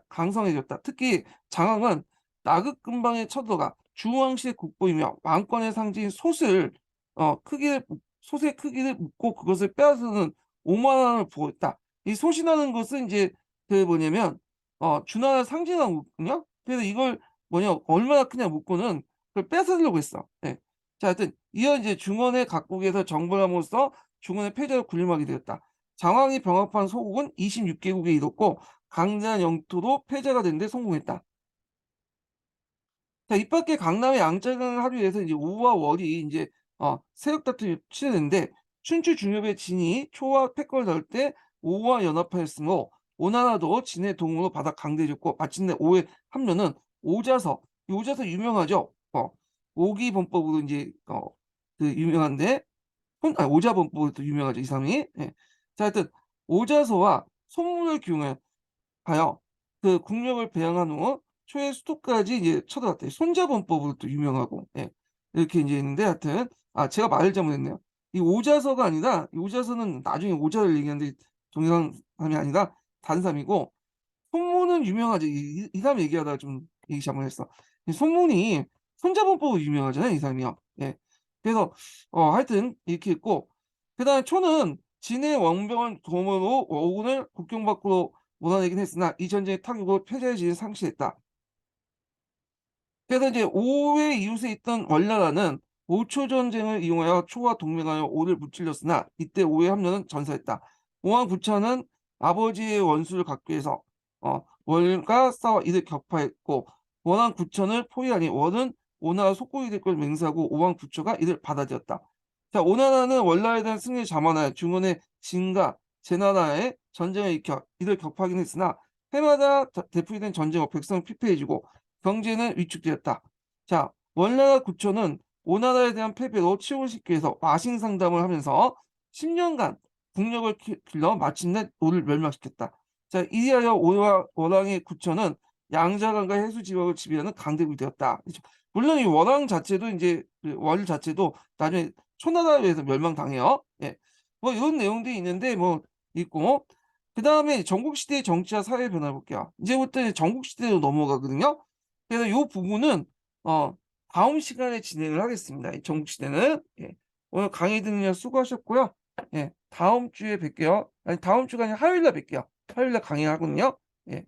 강성해졌다. 특히 장항은 나극 근방의 처도가 중왕시의 국보이며 왕권의 상징인 솥을 솥의 크기를 묻고 그것을 빼앗는 오만함을 보였다. 이 솥이라는 것은 이제 그 뭐냐면 주나라를 상징하는 거거든요. 그래서 이걸 얼마나 크냐 묻고는 그걸 뺏으려고 했어. 예. 자, 하여튼 이어 이제 중원의 각국에서 정벌 함으로써 중원의 패자를 군림하게 되었다. 장왕이 병합한 소국은 26개국에 이뤘고 강대한 영토도 패자가 되는 데 성공했다. 자, 이 밖에 강남의 양자강을 하기 위해서 이제 우와 월이 이제 세력 다툼이 치러졌는데 춘추 중엽의 진이 초와 패권을 다룰 때 오와 연합하였으므로 오나라도 진의 도움으로 받아 강대해졌고 마침내 오의 합류는 오자서, 이 오자서 유명하죠. 오기본법으로 이제 그 유명한데 오자본법으로 또 유명하죠, 이 사람이. 예. 자, 하여튼 오자서와 손문을 기용하여 그 국력을 배양한 후 초의 수도까지 이제 쳐들어갔대요. 손자본법으로 또 유명하고. 예. 이렇게 이제 있는데 하여튼 제가 말을 잘못했네요. 이 오자서가 아니라 이 오자서는 나중에 오자를 얘기하는데 동일한 사람이 아니라 다른 사람이고 손문은 유명하지. 이 사람 얘기하다가 좀 얘기 잘못했어. 이 손문이 손자본법으로 유명하잖아요, 이 사람이요. 예. 그래서 하여튼 이렇게 있고 그다음에 초는 진해 왕병을 도움으로 오군을 국경 밖으로 몰아내긴 했으나 이 전쟁의 타격으로 패자의 진을 상실했다. 그래서 이제 오의 이웃에 있던 월나라는 오초 전쟁을 이용하여 초와 동맹하여 오를 무찔렀으나 이때 오의 합류는 전사했다. 오왕 부차는 아버지의 원수를 갚기 위해서 월과 싸워 이를 격파했고 원왕 구천을 포위하니 원은 오나라 속국이 될 걸 맹세하고 오왕 부처가 이를 받아들였다. 자, 오나라는 월나라에 대한 승리를 자만하여 중원의 진과 제나라의 전쟁을 일으켜 이를 격파하긴 했으나 해마다 대풀이된 전쟁으로 백성을 피폐해지고 경제는 위축되었다. 자, 월나라 구초는 오나라에 대한 패배로 치욕을 싣기 위해서 와신 상담을 하면서 10년간 국력을 길러 마침내 오를 멸망시켰다. 자, 이리하여 오와 월왕의 구초는 양자강과 해수 지역을 지배하는 강대국이 되었다. 물론 이 월왕 자체도 이제 월 자체도 나중에 초나라에 의해서 멸망당해요. 예. 뭐 이런 내용들이 있는데 뭐 있고 그 다음에 전국시대의 정치와 사회 변화를 볼게요. 이제부터 전국시대로 넘어가거든요. 그래서 이 부분은 다음 시간에 진행을 하겠습니다. 이 전국시대는. 예. 오늘 강의 듣느라 수고하셨고요. 예. 다음 주에 뵐게요. 아니 다음 주가 아니라 화요일날 뵐게요. 화요일날 강의하거든요. 예.